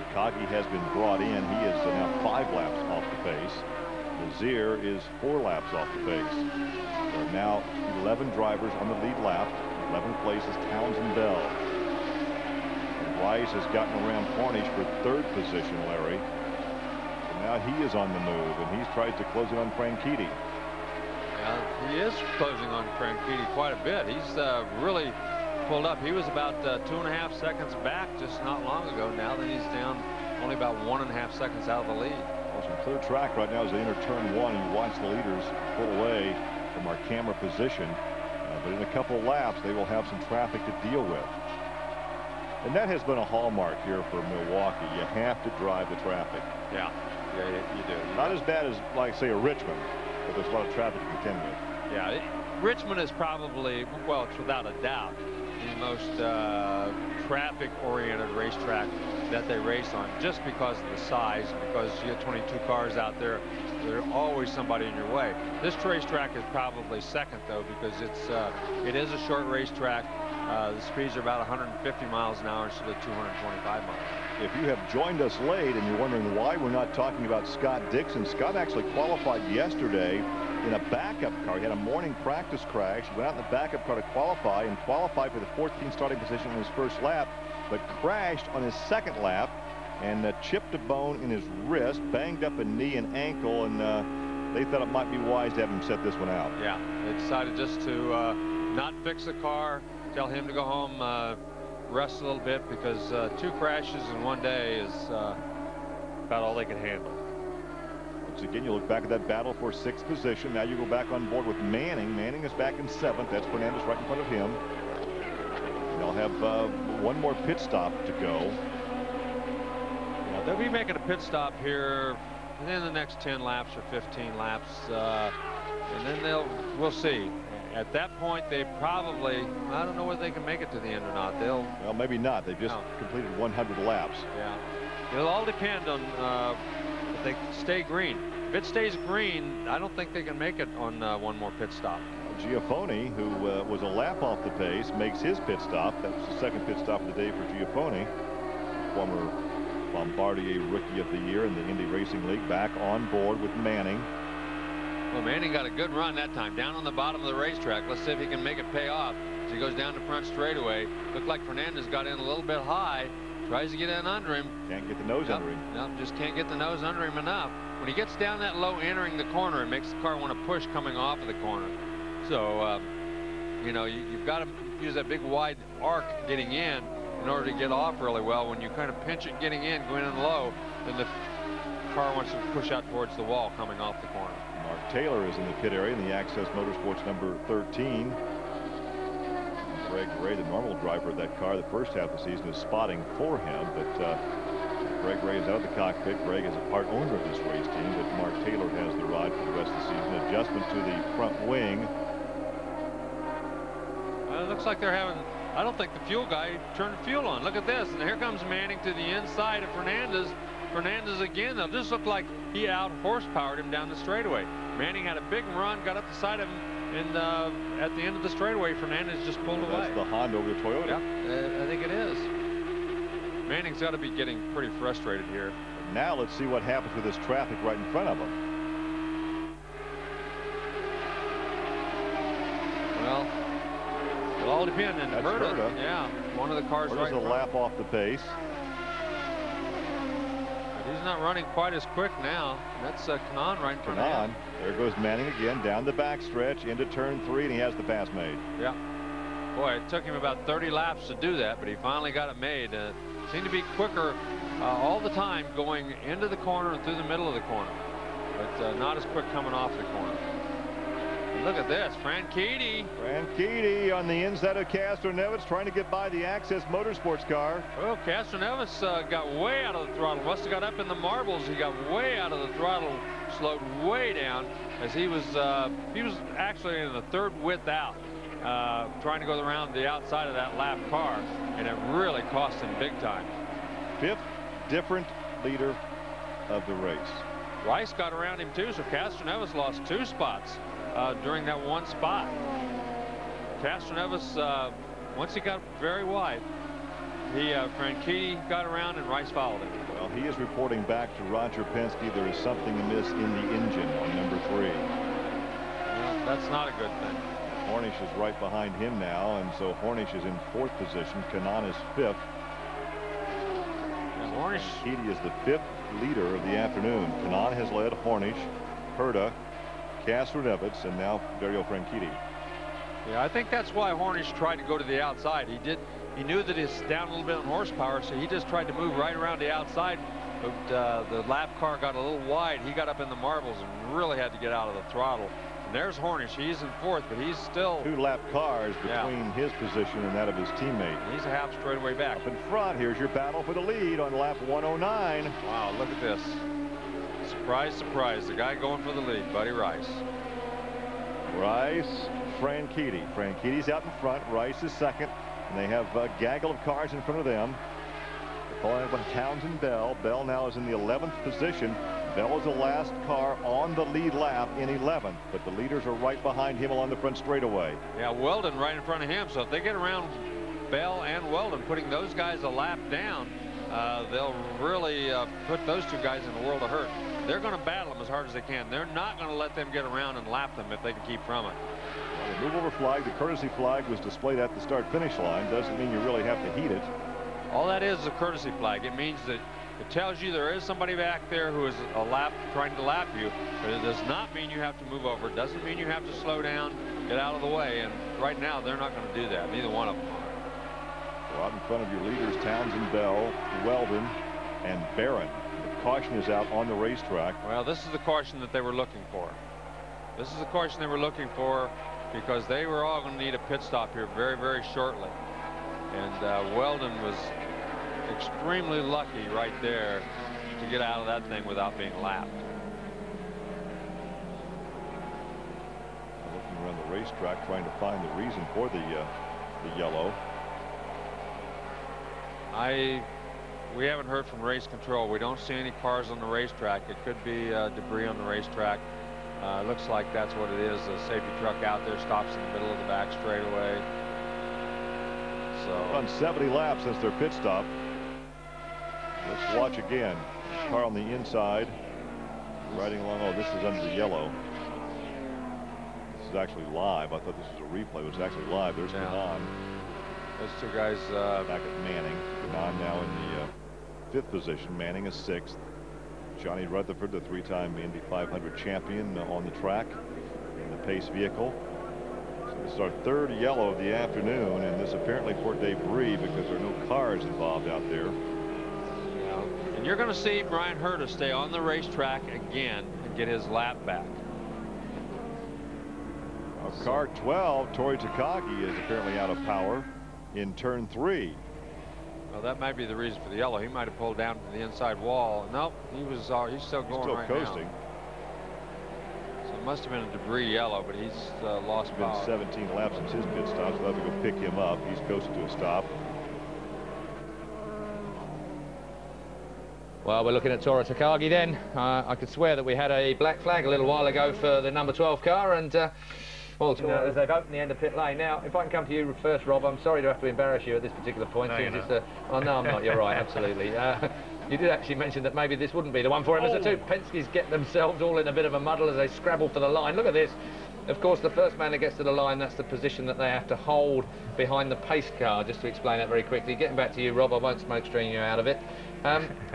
Takagi has been brought in. He is now 5 laps off the pace. Lazier is 4 laps off the pace. There are now 11 drivers on the lead lap. 11th place is Townsend Bell. And Rice has gotten around Hornish for 3rd position, Larry. Now he is on the move, and he's tried to close it on Franchitti. Yeah, he is closing on Franchitti quite a bit. He's really pulled up. He was about 2.5 seconds back just not long ago. Now that he's down only about 1.5 seconds out of the lead. Well, some clear track right now as they enter turn 1. You watch the leaders pull away from our camera position, but in a couple laps they will have some traffic to deal with. And that has been a hallmark here for Milwaukee. You have to drive the traffic. Yeah. Yeah, you do. Not as bad as, like, say, a Richmond, but there's a lot of traffic to contend with. Yeah, Richmond is probably, well, it's without a doubt, the most traffic-oriented racetrack that they race on, just because of the size, because you have 22 cars out there. There's always somebody in your way. This racetrack is probably second, though, because it is a short racetrack. The speeds are about 150 miles an hour instead of 225 miles. If you have joined us late and you're wondering why we're not talking about Scott Dixon, Scott actually qualified yesterday in a backup car. He had a morning practice crash. He went out in the backup car to qualify and qualified for the 14th starting position on his first lap, but crashed on his second lap and chipped a bone in his wrist, banged up a knee and ankle, and they thought it might be wise to have him set this one out. Yeah, they decided just to not fix the car, tell him to go home, rest a little bit, because 2 crashes in one day is about all they can handle. Once again, you look back at that battle for 6th position. Now you go back on board with Manning. Manning is back in 7th. That's Fernandez right in front of him. They'll have one more pit stop to go. Yeah, they'll be making a pit stop here And then the next 10 laps or 15 laps, and then we'll see. At that point, they probably, I don't know whether they can make it to the end or not. Well, maybe not. They've just completed 100 laps. Yeah. It'll all depend on if they stay green. If it stays green, I don't think they can make it on one more pit stop. Giaffoni, who was a lap off the pace, makes his pit stop. That was the second pit stop of the day for Giaffoni. Former Bombardier Rookie of the Year in the Indy Racing League, back on board with Manning. Well, Manning got a good run that time, down on the bottom of the racetrack. Let's see if he can make it pay off. As he goes down the front straightaway, looked like Fernandez got in a little bit high, tries to get in under him. Can't get the nose under him. No, just can't get the nose under him enough. When he gets down that low entering the corner, it makes the car want to push coming off of the corner. So, you know, you've got to use that big wide arc getting in order to get off really well. When you kind of pinch it getting in, going in low, then the car wants to push out towards the wall coming off the corner. Mark Taylor is in the pit area in the Access Motorsports number 13. Greg Ray, the normal driver of that car the first half of the season, is spotting for him, but Greg Ray is out of the cockpit. Greg is a part owner of this race team, but Mark Taylor has the ride for the rest of the season. Adjustment to the front wing. It looks like they're having, I don't think the fuel guy turned the fuel on. Look at this, and here comes Manning to the inside of Fernandez. Fernandez again, though. This looked like he out horsepowered him down the straightaway. Manning had a big run, got up the side of him, and at the end of the straightaway, Fernandez just pulled away. That's the Honda over the Toyota. Yeah, I think it is. Manning's got to be getting pretty frustrated here. Now let's see what happens with this traffic right in front of him. Well, it'll all depend. And That's Herta, Herta. yeah, one of the cars Herta's right in a front. lap off the pace. But he's not running quite as quick now. That's Kanaan right in front of him. There goes Manning again down the backstretch into turn 3, and he has the pass made. Yeah. Boy, it took him about 30 laps to do that, but he finally got it made. Seemed to be quicker all the time going into the corner and through the middle of the corner, but not as quick coming off the corner. And look at this, Franchitti. Franchitti on the inside of Castroneves, trying to get by the Access Motorsports car. Well, Castroneves got way out of the throttle. Must have got up in the marbles. He got way out of the throttle, slowed way down as he was actually in the third width out, trying to go around the outside of that lap car, and it really cost him big time. 5th different leader of the race. Rice got around him too, so Castroneves lost 2 spots during that one spot. Castroneves, once he got very wide, Franchitti got around and Rice followed him. Well, he is reporting back to Roger Penske there is something amiss in the engine on number 3. Well, that's not a good thing. Hornish is right behind him now, and so Hornish is in 4th position. Kanaan is 5th. And Hornish. Franchitti is the 5th leader of the afternoon. Kanaan has led Hornish, Herta, Castroneves, and now Dario Franchitti. Yeah, I think that's why Hornish tried to go to the outside. He knew that he's down a little bit on horsepower, so he just tried to move right around the outside. But the lap car got a little wide. He got up in the marbles and really had to get out of the throttle. And there's Hornish. He's in 4th, but he's still 2 lap cars between his position and that of his teammate. He's a half straightaway back. Up in front, here's your battle for the lead on lap 109. Wow, look at this. Surprise, surprise. The guy going for the lead, Buddy Rice. Rice, Franchitti. Franchitti's out in front. Rice is 2nd. And they have a gaggle of cars in front of them. They're calling up Townsend Bell. Bell now is in the 11th position. Bell is the last car on the lead lap in 11th, but the leaders are right behind him along the front straightaway. Yeah, Weldon right in front of him. So if they get around Bell and Weldon, putting those guys a lap down, they'll really put those 2 guys in a world of hurt. They're going to battle them as hard as they can. They're not going to let them get around and lap them if they can keep from it. Well, the move over flag, the courtesy flag, was displayed at the start-finish line. Doesn't mean you really have to heed it. All that is a courtesy flag. It means that it tells you there is somebody back there who is trying to lap you, but it does not mean you have to move over. It doesn't mean you have to slow down, get out of the way, and right now they're not going to do that. Neither one of them are. So out in front of your leaders, Townsend, Bell, Weldon, and Barron. The caution is out on the racetrack. Well, this is the caution that they were looking for. This is the caution they were looking for because they were all going to need a pit stop here very, very shortly. And Weldon was extremely lucky right there to get out of that thing without being lapped. racetrack trying to find the reason for the yellow. We haven't heard from race control. We don't see any cars on the racetrack. It could be debris on the racetrack. Looks like that's what it is. A safety truck out there stops in the middle of the back straightaway. So run 70 laps since their pit stop. Let's watch again. Car on the inside riding along. Oh, this is under the yellow. This is actually live. I thought this was a replay. It was actually live. There's Kanan. Those two guys back at Manning. Kanan now in the 5th position. Manning is 6th. Johnny Rutherford, the 3-time Indy 500 champion, on the track in the pace vehicle. So this is our 3rd yellow of the afternoon, and this apparently for debris because there are no cars involved out there. And you're going to see Brian Herta stay on the racetrack again and get his lap back. Car 12, Tori Takagi, is apparently out of power in turn 3. Well, that might be the reason for the yellow. He might have pulled down from the inside wall. Nope, he's still going still right coasting. now. So it must have been a debris yellow, but he's lost It's been power. 17 laps since his pit stop, so they'll have to go pick him up. He's coasted to a stop. Well, we're looking at Tora Takagi then. I could swear that we had a black flag a little while ago for the number 12 car, and well, as they've opened the end of pit lane. Now, if I can come to you first, Rob, I'm sorry to have to embarrass you at this particular point. No, oh, no, I'm not. You're right, absolutely. You did actually mention that maybe this wouldn't be the one for him. As the two Penske's get themselves all in a bit of a muddle as they scrabble for the line. Look at this. Of course, the first man that gets to the line, that's the position that they have to hold behind the pace car. Just to explain that very quickly. Getting back to you, Rob, I won't smoke screen you out of it.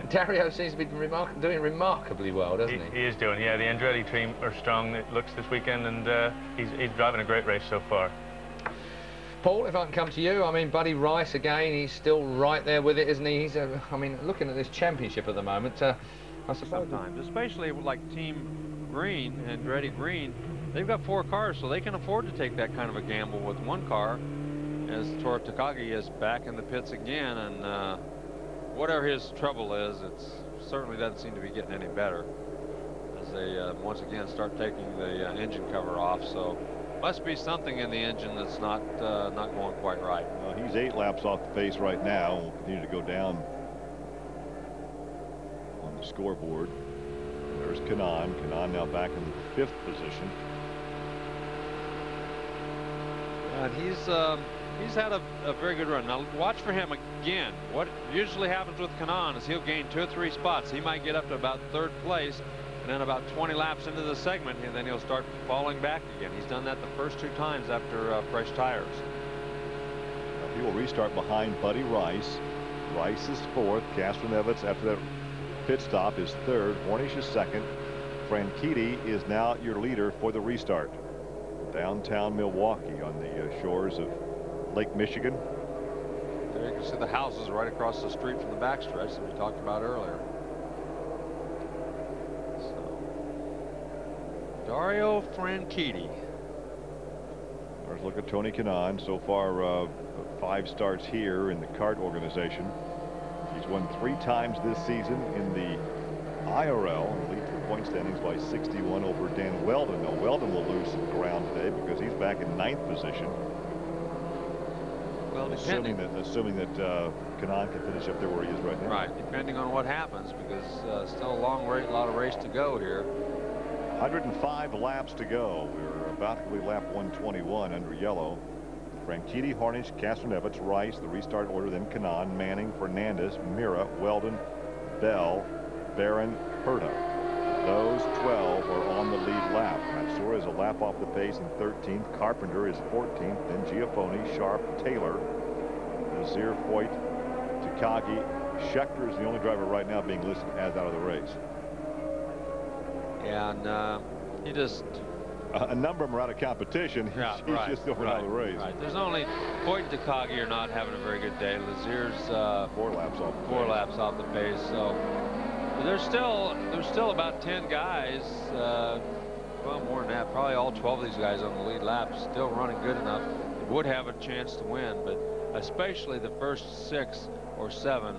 Dario seems to be doing remarkably well, doesn't he? He is doing, yeah. The Andretti team are strong, it looks, this weekend, and he's driving a great race so far. Paul, if I can come to you, I mean, Buddy Rice again, he's still right there with it, isn't he? He's, I mean, looking at this championship at the moment, I suppose. Sometimes, especially like Team Green, Andretti Green, they've got 4 cars, so they can afford to take that kind of a gamble with 1 car. As Tora Takagi is back in the pits again, and whatever his trouble is, it certainly doesn't seem to be getting any better as they once again start taking the engine cover off. So must be something in the engine that's not going quite right. He's 8 laps off the pace right now. Will continue to go down on the scoreboard. There's Kanan. Kanan now back in the 5th position. And he's had a very good run. Now watch for him again. What usually happens with Kanan is he'll gain 2 or 3 spots. He might get up to about 3rd place, and then about 20 laps into the segment, and then he'll start falling back again. He's done that the first 2 times after fresh tires. He will restart behind Buddy Rice. Rice is 4th. Castroneves, after that pit stop, is 3rd. Hornish is 2nd. Franchitti is now your leader for the restart. Downtown Milwaukee on the shores of Lake Michigan. There you can see the houses right across the street from the backstretch that we talked about earlier. So, Dario Franchitti. Let's look at Tony Kanaan. So far, 5 starts here in the kart organization. He's won 3 times this season in the IRL, leads the point standings by 61 over Dan Weldon. Now Weldon will lose some ground today because he's back in 9th position. Well, assuming that Kanaan can finish up there where he is right now. Right, depending on what happens, because still a lot of race to go here. 105 laps to go. We're about to be lap 121 under yellow. Franchitti, Hornish, Castroneves, Rice, the restart order, then Kanaan, Manning, Fernandez, Mira, Weldon, Bell, Barron, Herta. Those 12 are on the lead lap. Matsura is a lap off the pace in 13th. Carpenter is 14th. Then Giafoni, Sharp, Taylor, Nazir, Foyt, Takagi. Schechter is the only driver right now being listed as out of the race. And he just... a number of them are out of competition. He's just going out of the race. Right. There's only Foyt and Takagi are not having a very good day. Lazier's 4 laps off. 4 laps off the pace. So there's still about 10 guys. Well, more than that. Probably all 12 of these guys on the lead lap still running good enough. They would have a chance to win, but especially the first 6 or 7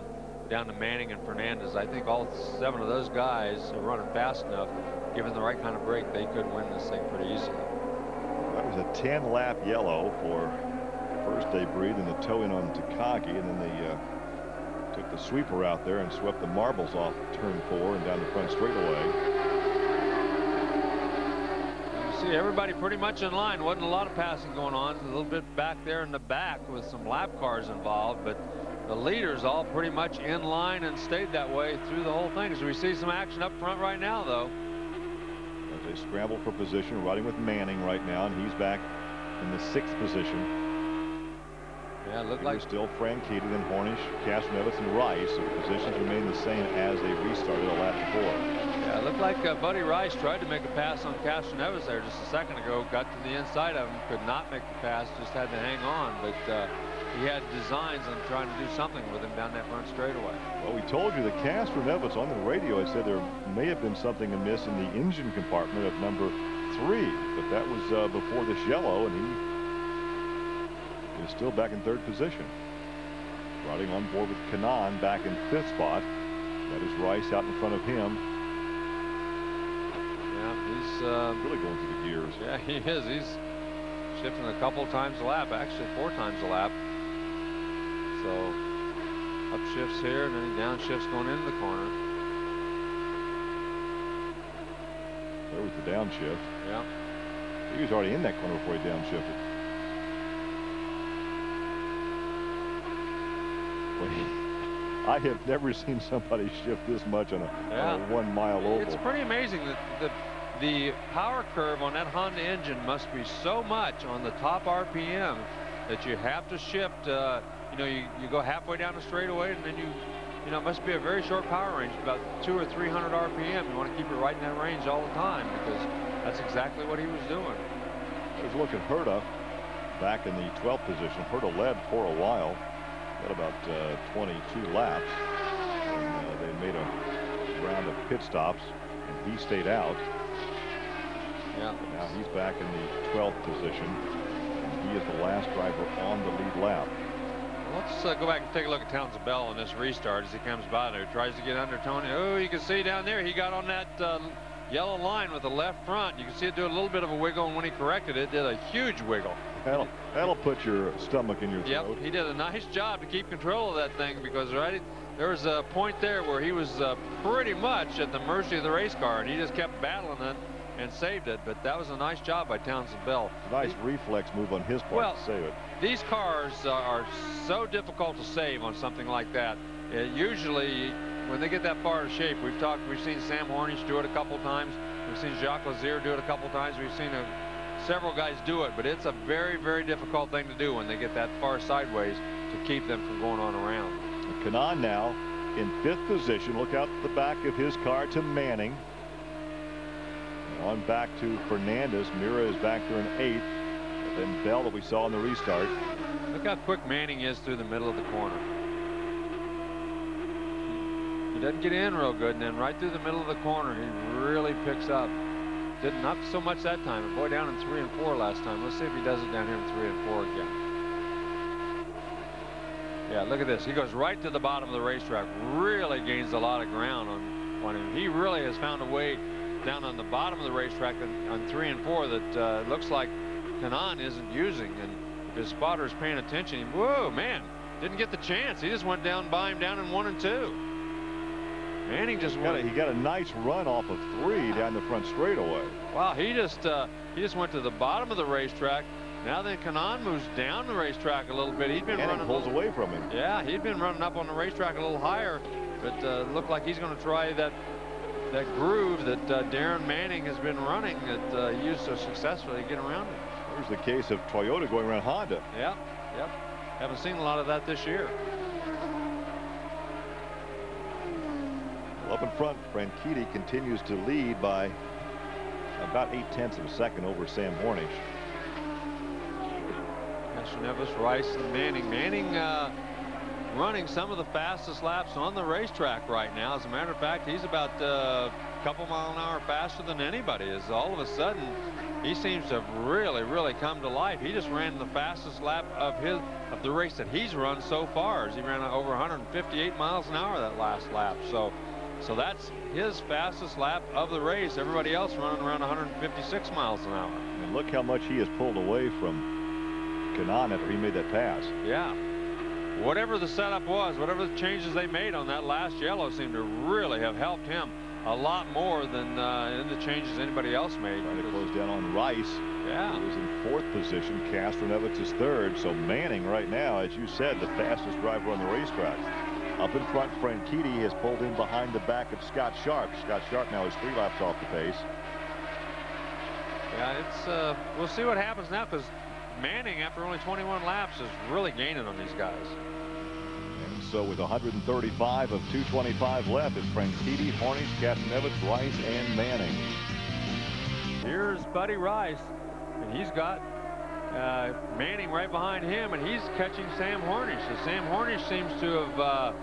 down to Manning and Fernandez. I think all 7 of those guys are running fast enough. Given the right kind of brake, they could win this thing pretty easily. That There's a 10-lap yellow for first they breathed in the toe-in on Takagi, and then they took the sweeper out there and swept the marbles off turn 4 and down the front straightaway. You see everybody pretty much in line. Wasn't a lot of passing going on. A little bit back there in the back with some lap cars involved, but the leaders all pretty much in line and stayed that way through the whole thing. So we see some action up front right now, though. As they scramble for position, riding with Manning right now, and he's back in the 6th position. Yeah, it looked like still Franchitti, then Hornish, Castroneves, and Rice. So the positions remain the same as they restarted a lap before. Yeah, it looked like Buddy Rice tried to make a pass on Castroneves there just a second ago. Got to the inside of him, could not make the pass, just had to hang on. But he had designs on trying to do something with him down that front straightaway. Well, we told you that Castroneves on the radio had said there may have been something amiss in the engine compartment of number 3, but that was before this yellow, and he is still back in 3rd position. Riding on board with Kanaan back in 5th spot. That is Rice out in front of him. Yeah, he's really going through the gears. Yeah, he is. He's shifting a couple times a lap, actually 4 times a lap. So up shifts here, and then he downshifts going into the corner. There was the downshift. Yeah. He was already in that corner before he downshifted. I have never seen somebody shift this much on a 1-mile oval. It's pretty amazing that the power curve on that Honda engine must be so much on the top RPM that you have to shift. You know, you go halfway down the straightaway, and then you know, it must be a very short power range, about 200 or 300 RPM. You want to keep it right in that range all the time, because that's exactly what he was doing. There's look at Herta back in the 12th position. Herta led for a while. Got about 22 laps, and they made a round of pit stops, and he stayed out. Yeah. But now he's back in the 12th position, and he is the last driver on the lead lap. Let's go back and take a look at Townsend Bell on this restart as he comes by there. Tries to get under Tony. Oh, you can see down there he got on that yellow line with the left front. You can see it do a little bit of a wiggle, and when he corrected it, did a huge wiggle. That'll put your stomach in your throat. Yep, he did a nice job to keep control of that thing, because there was a point there where he was pretty much at the mercy of the race car, and he just kept battling it and saved it. But that was a nice job by Townsend Bell. Nice reflex move on his part to save it. These cars are so difficult to save on something like that. Usually, when they get that far in shape, we've seen Sam Hornish do it a couple times. We've seen Jacques Lazier do it a couple times. We've seen several guys do it, but it's a very, very difficult thing to do when they get that far sideways to keep them from going on around. Kanaan now in 5th position. Look out the back of his car to Manning. On back to Fernandez. Mira is back there in 8th. And then Bell that we saw in the restart. Look how quick Manning is through the middle of the corner. He doesn't get in real good, and then right through the middle of the corner he really picks up. Didn't, not so much that time. But boy, down in 3 and 4 last time. Let's see if he does it down here in 3 and 4 again. Yeah, look at this. He goes right to the bottom of the racetrack. Really gains a lot of ground on him. He really has found a way down on the bottom of the racetrack on 3 and 4 that looks like Kanaan isn't using. And if his spotter is paying attention, whoa, man, didn't get the chance. He just went down by him down in 1 and 2. Manning just went. He got a nice run off of 3 down the front straightaway. Wow, he just went to the bottom of the racetrack. Now then Kanaan moves down the racetrack a little bit. He'd been running. Pulls away from him. Yeah, he'd been running up on the racetrack a little higher, but looked like he's going to try that groove that Darren Manning has been running that he used so successfully to get around it. There's the case of Toyota going around Honda. Yep. Haven't seen a lot of that this year. Well, up in front, Franchitti continues to lead by about 0.8 of a second over Sam Hornish. Castroneves, Rice, and Manning. Manning running some of the fastest laps on the racetrack right now. As a matter of fact, he's about a couple mile an hour faster than anybody. As all of a sudden, he seems to have really come to life. He just ran the fastest lap of the race that he's run so far. As he ran over 158 miles an hour that last lap. So So that's his fastest lap of the race. Everybody else running around 156 miles an hour. And look how much he has pulled away from Kanaan after he made that pass. Yeah. Whatever the setup was, whatever the changes they made on that last yellow seemed to really have helped him a lot more than in the changes anybody else made. Trying to close down on Rice. Yeah. He was in 4th position. Castroneves is 3rd. So Manning right now, as you said, the fastest driver on the racetrack. Up in front, Franchitti has pulled in behind the back of Scott Sharp. Scott Sharp now is 3 laps off the pace. Yeah, it's we'll see what happens now, because Manning, after only 21 laps, is really gaining on these guys. And so with 135 of 225 left, it's Franchitti, Hornish, Castroneves, Rice, and Manning. Here's Buddy Rice, and he's got Manning right behind him, and he's catching Sam Hornish. So Sam Hornish seems to have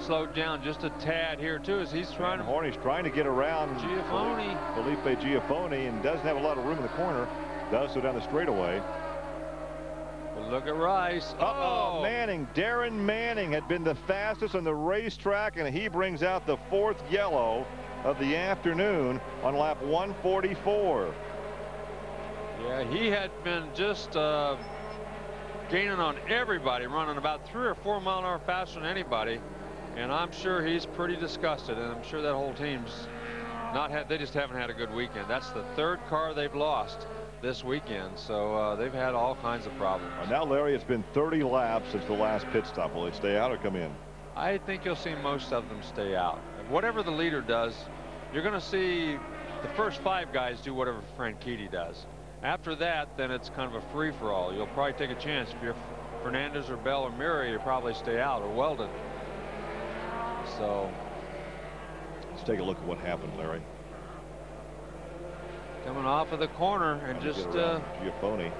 slowed down just a tad here too, as he's trying to. Hornish trying to get around Felipe Giafone, and doesn't have a lot of room in the corner. Does so down the straightaway. But look at Rice. Oh, Manning, Darren Manning had been the fastest on the racetrack, and he brings out the 4th yellow of the afternoon on lap 144. Yeah, he had been just gaining on everybody, running about 3 or 4 miles an hour faster than anybody, and I'm sure he's pretty disgusted, and I'm sure that whole team's not had. They just haven't had a good weekend. That's the 3rd car they've lost this weekend, so they've had all kinds of problems. Now, Larry, it's been 30 laps since the last pit stop. Will they stay out or come in? I think you'll see most of them stay out. Whatever the leader does, you're going to see the first 5 guys do whatever Franchitti does. After that, then it's kind of a free-for-all. You'll probably take a chance. If you're Fernandez or Bell or Murray, you probably stay out, or Weldon. So let's take a look at what happened, Larry. Coming off of the corner and just Giafone.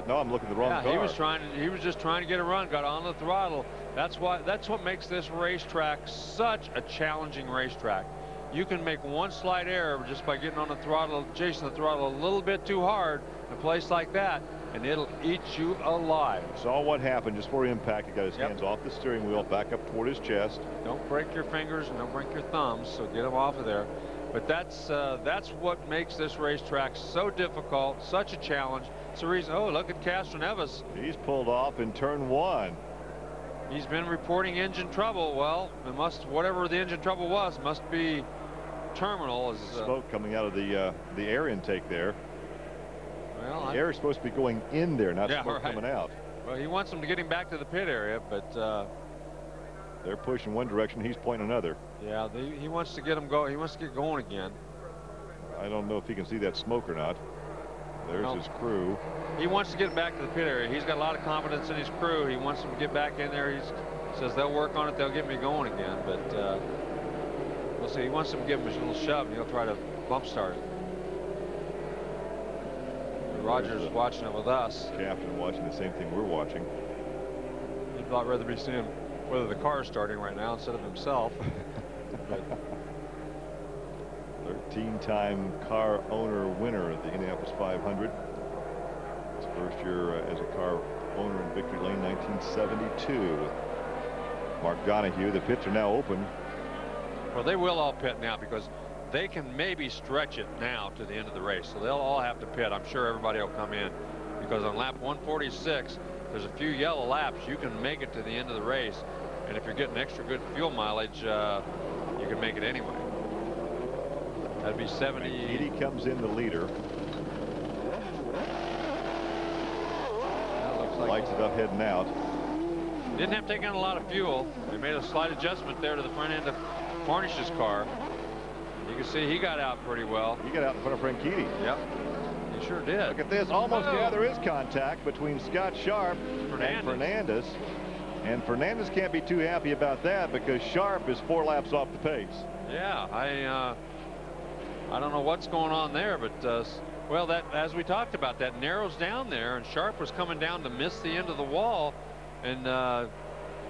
No, I'm looking at the wrong car. He was just trying to get a run, got on the throttle. That's what makes this racetrack such a challenging racetrack. You can make one slight error just by getting on the throttle, chasing the throttle a little bit too hard in a place like that, and it'll eat you alive. Saw what happened just before impact. He got his hands off the steering wheel, back up toward his chest. Don't break your fingers and don't break your thumbs, so get them off of there. But that's what makes this racetrack so difficult, such a challenge. It's the reason. Oh, look at Castroneves. He's pulled off in turn 1. He's been reporting engine trouble. Well, it must, whatever the engine trouble was, must be terminal. Smoke coming out of the air intake there. Well, the air is supposed to be going in there, not smoke coming out. Well, he wants them to get him back to the pit area, but they're pushing one direction, he's pointing another. Yeah, he wants to get him go. He wants to get going again. I don't know if he can see that smoke or not. There's his crew. He wants to get back to the pit area. He's got a lot of confidence in his crew. He wants them to get back in there. He says they'll work on it. They'll get me going again. But we'll see. He wants them to give him a little shove, and he'll try to bump start it. Roger's watching it with us. Captain watching the same thing we're watching. He'd rather be seeing whether the car is starting right now instead of himself. 13-time car owner winner of the Indianapolis 500. His first year as a car owner in Victory Lane, 1972. Mark Donahue. The pits are now open. Well, they will all pit now because they can maybe stretch it now to the end of the race. So they'll all have to pit. I'm sure everybody will come in because on lap 146, there's a few yellow laps. You can make it to the end of the race. And if you're getting extra good fuel mileage, you can make it anyway. That'd be 70. Franchitti comes in the leader. That looks like lights it up heading out. Didn't have to take on a lot of fuel. They made a slight adjustment there to the front end of Cornish's car. You can see he got out pretty well. He got out in front of Franchitti. Yep, he sure did. Look at this. Almost, yeah, there is contact between Scott Sharp and Fernandez. And Fernandez can't be too happy about that because Sharp is 4 laps off the pace. Yeah, I don't know what's going on there, but well, that, as we talked about, that narrows down there, and Sharp was coming down to miss the end of the wall, and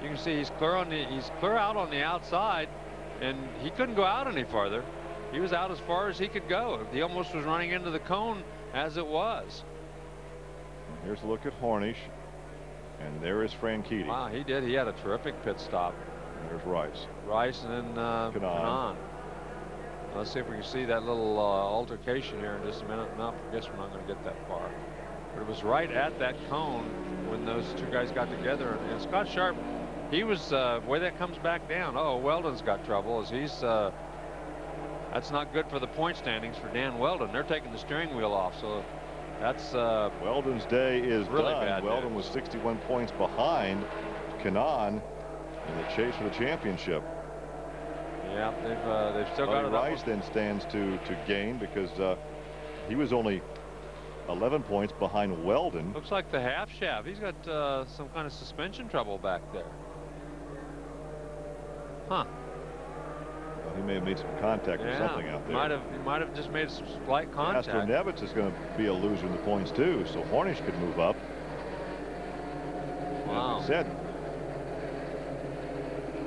you can see he's clear out on the outside, and he couldn't go out any farther. He was out as far as he could go. He almost was running into the cone as it was. Here's a look at Hornish, and there is Franchitti. Wow, he did. He had a terrific pit stop. There's Rice. Rice and then Kanaan. Let's see if we can see that little altercation here in just a minute. No, I guess we're not going to get that far. But it was right at that cone when those two guys got together. And Scott Sharp, he was the way that comes back down. Oh, Weldon's got trouble. As he's that's not good for the point standings for Dan Weldon. They're taking the steering wheel off. So that's Weldon's day is really done. bad. Weldon was 61 points behind Kanaan in the chase for the championship. Yeah, they've still got it. Rice then stands to gain because he was only 11 points behind Weldon. Looks like the half shaft. He's got some kind of suspension trouble back there. Huh. Well, he may have made some contact or something out there. He might have just made some slight contact. Nevitz is going to be a loser in the points too, so Hornish could move up. Wow. As I said,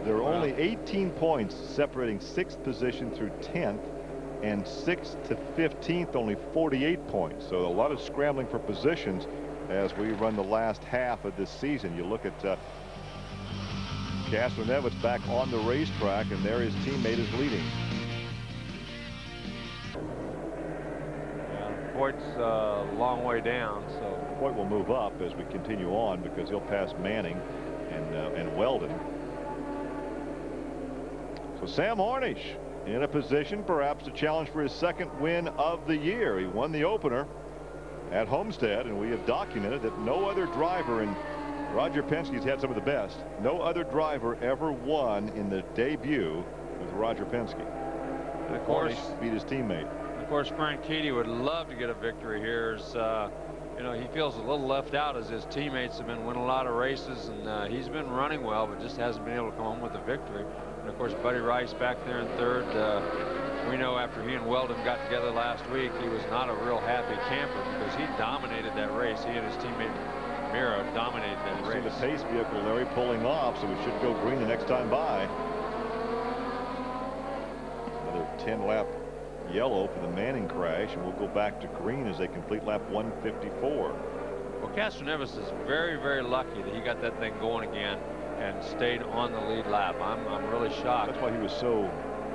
there are only 18 points separating 6th position through 10th, and 6th to 15th only 48 points. So a lot of scrambling for positions as we run the last half of this season. You look at Nevitz back on the racetrack, and there his teammate is leading. Yeah, Voigt's a long way down, so Voigt will move up as we continue on because he'll pass Manning and Weldon. So Sam Hornish in a position perhaps to challenge for his 2nd win of the year. He won the opener at Homestead, and we have documented that no other driver, and Roger Penske's had some of the best, no other driver ever won in the debut with Roger Penske. And of course Hornish beat his teammate. Of course, Frank Keedy would love to get a victory here. As, you know, he feels a little left out as his teammates have been winning a lot of races, and he's been running well, but just hasn't been able to come home with a victory. And of course, Buddy Rice back there in 3rd. We know after he and Weldon got together last week, he was not a real happy camper because he dominated that race. He and his teammate Mira dominated that race. See the pace vehicle, Larry, pulling off, so we should go green the next time by. Another 10-lap yellow for the Manning crash, and we'll go back to green as they complete lap 154. Well, Castroneves is very, very lucky that he got that thing going again and stayed on the lead lap. I'm really shocked. That's why he was so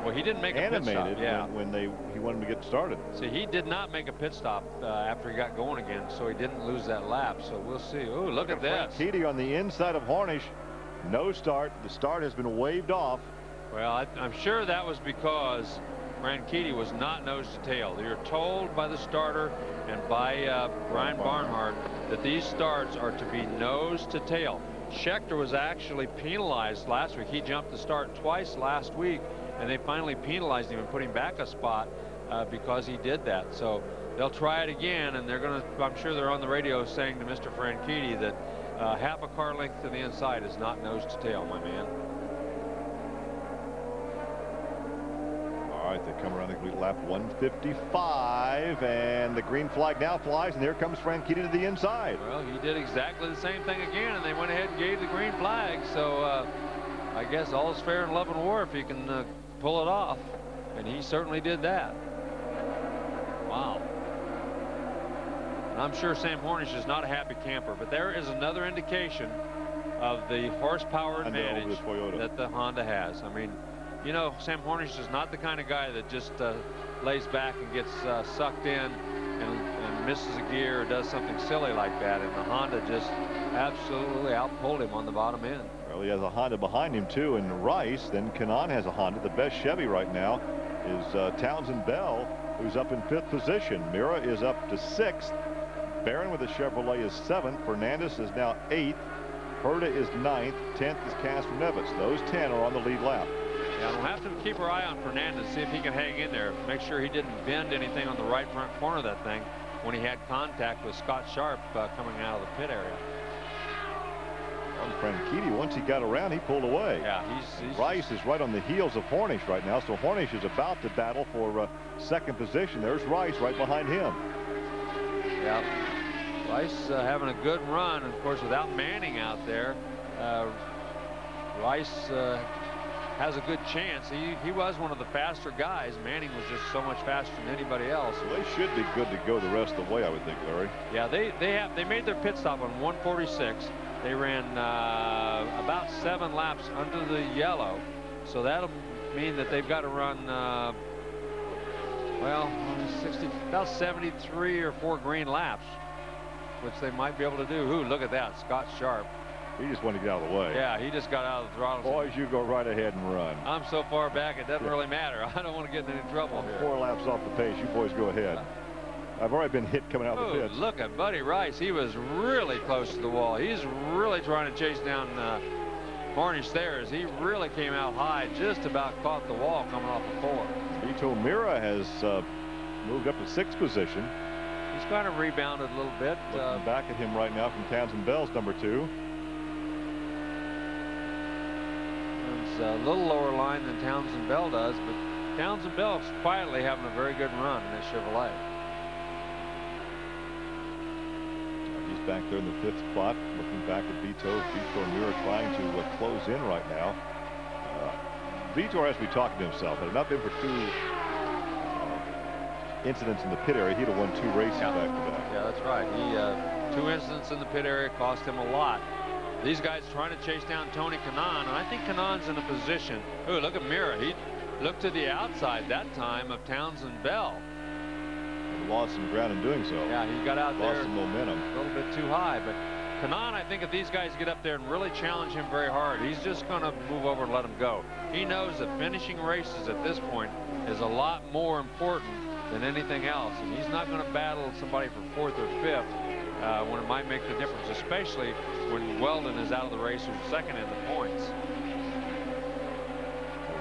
well. He didn't make a pit stop. Yeah, when he wanted to get started. See, he did not make a pit stop after he got going again, so he didn't lose that lap. So we'll see. Oh, look at this. Keedy on the inside of Hornish. No start. The start has been waved off. Well, I'm sure that was because Rankitti was not nose to tail. You're told by the starter and by Brian Barnhart that these starts are to be nose to tail. Schechter was actually penalized last week. He jumped the start twice last week, and they finally penalized him and put him back a spot because he did that. So they'll try it again, and they're going to, I'm sure they're on the radio saying to Mr. Franchitti that half a car length to the inside is not nose to tail, my man. All right, they come around the complete lap 155, and the green flag now flies, and here comes Franchitti to the inside. Well, he did exactly the same thing again, and they went ahead and gave the green flag. So I guess all's fair in love and war if you can pull it off, and he certainly did that. Wow. And I'm sure Sam Hornish is not a happy camper, but there is another indication of the horsepower advantage that the Honda has. I mean, you know, Sam Hornish is not the kind of guy that just lays back and gets sucked in and misses a gear or does something silly like that. And the Honda just absolutely outpulled him on the bottom end. Well, he has a Honda behind him, too, and Rice. Then Kanaan has a Honda. The best Chevy right now is Townsend Bell, who's up in 5th position. Mira is up to 6th. Barron with a Chevrolet is 7th. Fernandez is now 8th. Herta is 9th. 10th is Castroneves. Those 10 are on the lead lap. Yeah, we'll have to keep our eye on Fernandez, see if he can hang in there. Make sure he didn't bend anything on the right front corner of that thing when he had contact with Scott Sharp coming out of the pit area. On Franchitti, once he got around, he pulled away. Yeah, he's Rice is right on the heels of Hornish right now, so Hornish is about to battle for 2nd position. There's Rice right behind him. Yeah, Rice having a good run, of course, without Manning out there. Rice has a good chance. He was one of the faster guys. Manning was just so much faster than anybody else. Well, they should be good to go the rest of the way, I would think, Larry. Yeah, they made their pit stop on 146. They ran about 7 laps under the yellow, so that'll mean that they've got to run well, about 73 or 4 green laps, which they might be able to do. Ooh, look at that, Scott Sharp. He just wanted to get out of the way. Yeah, he just got out of the throttle. Boys, you go right ahead and run. I'm so far back, it doesn't really matter. I don't want to get in any trouble here. 4 laps off the pace. You boys go ahead. I've already been hit coming out of the pits. Look at Buddy Rice. He was really close to the wall. He's really trying to chase down Cornish there, as he really came out high, just about caught the wall coming off the 4. Vito Mira has moved up to 6th position. He's kind of rebounded a little bit. Looking back at him right now from Townsend Bell's number 2. It's a little lower line than Townsend Bell does, but Townsend Bell's quietly having a very good run in this Chevrolet. He's back there in the 5th spot, looking back at Vito. Vito Mira trying to close in right now. Vito has to be talking to himself. Had it not been for 2 incidents in the pit area, he'd have won 2 races back to back. Yeah, that's right. He 2 incidents in the pit area cost him a lot. These guys trying to chase down Tony Kanaan, and I think Kanaan's in a position. Ooh, look at Mira. He looked to the outside that time of Townsend Bell. And lost some ground in doing so. Yeah, he got out there. Lost some momentum. A little bit too high, but Kanaan, I think if these guys get up there and really challenge him very hard, he's just going to move over and let him go. He knows that finishing races at this point is a lot more important than anything else, and he's not going to battle somebody for 4th or 5th when it might make the difference, especially when Weldon is out of the race or 2nd in the points.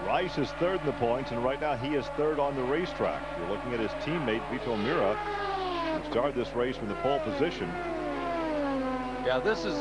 Rice is 3rd in the points, and right now he is 3rd on the racetrack. You're looking at his teammate Vito Mira, who started this race from the pole position. Yeah, this is,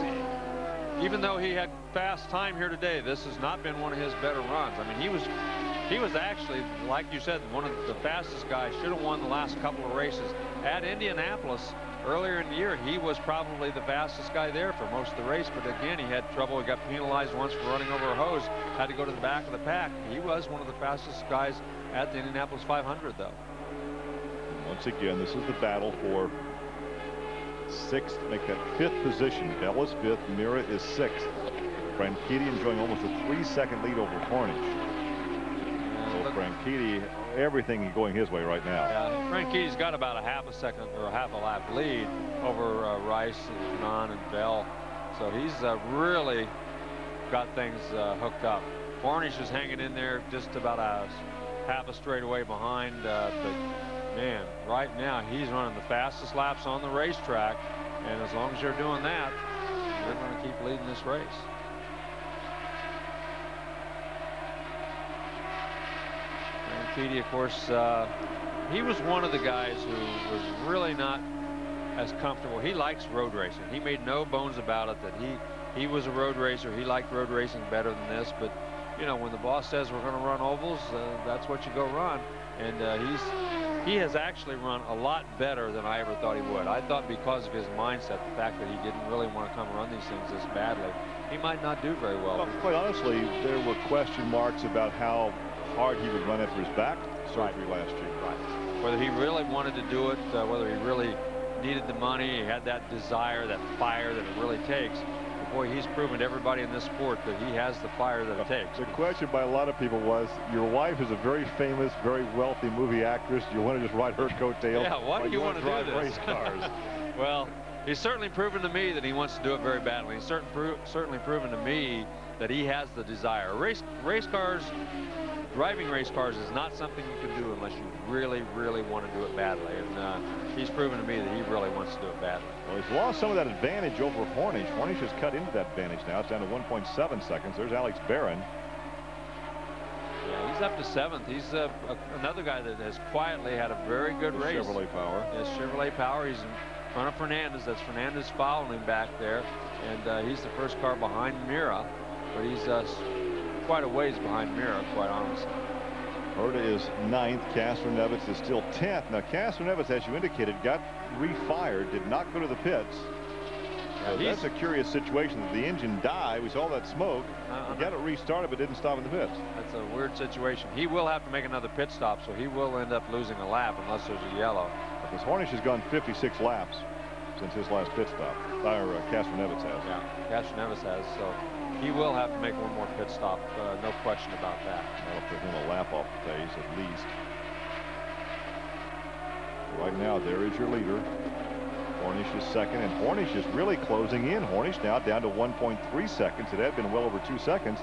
even though he had fast time here today, this has not been one of his better runs. I mean, he was actually, like you said, one of the fastest guys. Should have won the last couple of races at Indianapolis. Earlier in the year, he was probably the fastest guy there for most of the race, but again, he had trouble. He got penalized once for running over a hose, had to go to the back of the pack. He was one of the fastest guys at the Indianapolis 500, though. Once again, this is the battle for 6th, make that 5th position. Bell is 5th, Mira is 6th. Franchitti enjoying almost a 3-second lead over Cornish. So Franchitti, everything going his way right now. Yeah, Frankitti's got about a half a second or a half a lap lead over Rice and Kanaan and Bell. So he's really got things hooked up. Cornish is hanging in there just about a half a straightaway behind, but man, right now he's running the fastest laps on the racetrack, and as long as you're doing that, they're going to keep leading this race. Franchitti, of course, he was one of the guys who was really not as comfortable. He likes road racing. He made no bones about it that he was a road racer. He liked road racing better than this, but you know, when the boss says we're going to run ovals, that's what you go run. And he has actually run a lot better than I ever thought he would. I thought because of his mindset, the fact that he didn't really want to come run these things this badly, he might not do very well. Well, quite honestly, there were question marks about how hard he would run after his back surgery last year. Right. Whether he really wanted to do it, whether he really needed the money, he had that desire, that fire that it really takes. Boy, he's proven to everybody in this sport that he has the fire that it takes. The question by a lot of people was, your wife is a very famous, very wealthy movie actress. Do you want to just ride her coattails? Yeah, why do you want to do this? Race cars? Well, he's certainly proven to me that he wants to do it very badly. He's certainly proven to me that he has the desire. Driving race cars is not something you can do unless you really, really want to do it badly. And he's proven to me that he really wants to do it badly. Well, he's lost some of that advantage over Hornish. Hornish has cut into that advantage now. It's down to 1.7 seconds. There's Alex Barron. Yeah, he's up to 7th. He's another guy that has quietly had a very good race. Chevrolet Power. Yes, Chevrolet Power. He's in front of Fernandez. That's Fernandez following him back there. And he's the first car behind Mira. But he's quite a ways behind Mira, quite honestly. Herta is 9th. Castroneves is still 10th. Now, Castroneves, as you indicated, got refired, did not go to the pits. So that's a curious situation. The engine died. We saw that smoke. He got it restarted, but didn't stop in the pits. That's a weird situation. He will have to make another pit stop, so he will end up losing a lap unless there's a yellow. Because Hornish has gone 56 laps. since his last pit stop. Castroneves has. Yeah, Castroneves has. So he will have to make one more pit stop. No question about that. That'll put him a lap off the pace at least. Right now, there is your leader. Hornish is second, and Hornish is really closing in. Hornish now down to 1.3 seconds. It had been well over 2 seconds.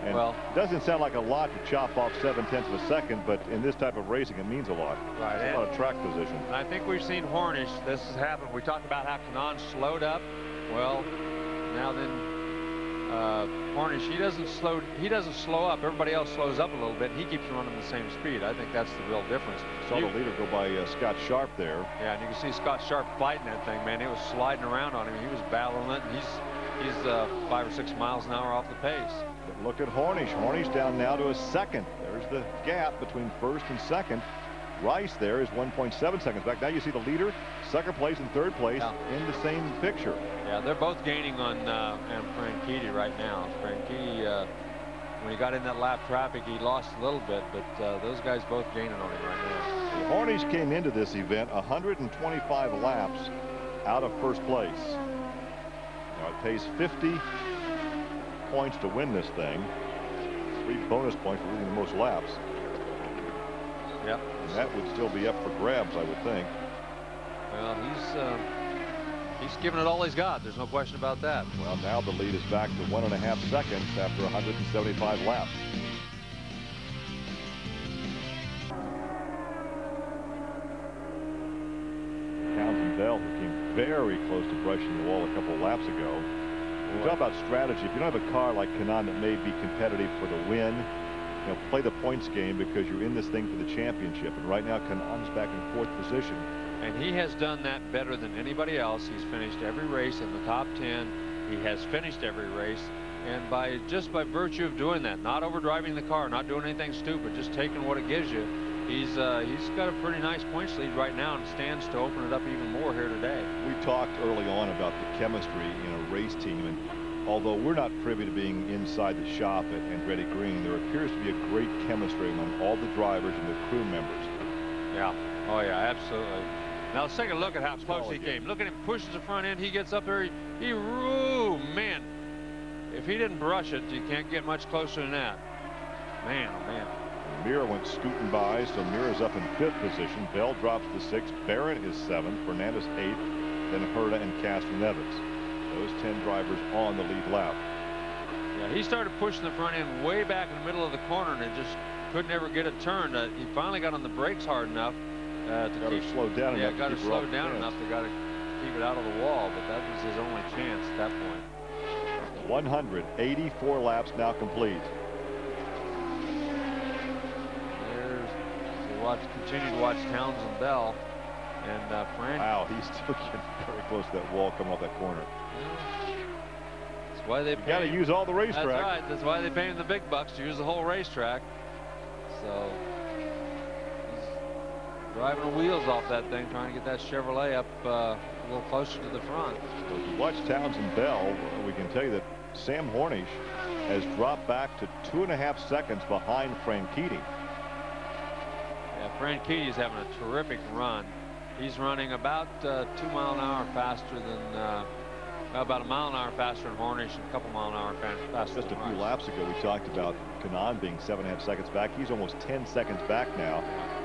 And well, it doesn't sound like a lot to chop off 0.7 of a second, but in this type of racing, it means a lot. Right. It's a lot of track position. And I think we've seen Hornish. This has happened. We talked about how Kanaan slowed up. Well, now then, Hornish, he doesn't slow up. Everybody else slows up a little bit. He keeps running the same speed. I think that's the real difference. Saw the leader go by Scott Sharp there. Yeah, and you can see Scott Sharp fighting that thing, man. It was sliding around on him. He was battling it, and he's 5 or 6 miles an hour off the pace. But look at Hornish. Hornish down now to a second. There's the gap between first and second. Rice there is 1.7 seconds back. Now you see the leader, second place and third place in the same picture. Yeah, they're both gaining on Franchitti right now. Franchitti, when he got in that lap traffic, he lost a little bit, but those guys both gaining on him right now. Hornish came into this event 125 laps out of first place. Now it pays 50 points to win this thing. 3 bonus points for winning the most laps. Yep. And that would still be up for grabs, I would think. Well, he's given it all he's got. There's no question about that. Well, now the lead is back to 1.5 seconds after 175 laps. Townsend Bell, who came very close to brushing the wall a couple laps ago. We talk about strategy. If you don't have a car like Kanaan that may be competitive for the win, you know, play the points game because you're in this thing for the championship. And right now, Kanaan's back in 4th position. And he has done that better than anybody else. He's finished every race in the top 10. He has finished every race. And just by virtue of doing that, not overdriving the car, not doing anything stupid, just taking what it gives you, he's got a pretty nice points lead right now and stands to open it up even more here today. We talked early on about the chemistry in a race team, and although we're not privy to being inside the shop at Andretti Green, there appears to be a great chemistry among all the drivers and the crew members. Yeah. Oh yeah, absolutely. Now let's take a look at how close he came. Look at him, pushes the front end. He gets up there. Ooh, man. If he didn't brush it, you can't get much closer than that. Man, oh man. Mira went scooting by, so Mira's up in 5th position. Bell drops to 6th. Barron is 7th. Fernandez 8th. Then Herta and Castroneves. Those 10 drivers on the lead lap. Yeah, he started pushing the front end way back in the middle of the corner, and it just couldn't ever get it turned. He finally got on the brakes hard enough to slow down. Yeah, got to slow down enough to keep it out of the wall, but that was his only chance at that point. 184 laps now complete. Continue to watch Townsend Bell and Frank. Wow, he's still getting very close to that wall coming off that corner. That's why they got to use all the racetrack. That's right. That's why they pay him the big bucks to use the whole racetrack. So he's driving the wheels off that thing, trying to get that Chevrolet up a little closer to the front. So if you watch Townsend Bell, we can tell you that Sam Hornish has dropped back to 2.5 seconds behind Franchitti. Franchitti is having a terrific run. He's running about 2 miles an hour faster than about a mile an hour faster than Hornish and a couple mile an hour faster. Just a few laps ago, we talked about Kanaan being 7.5 seconds back. He's almost 10 seconds back now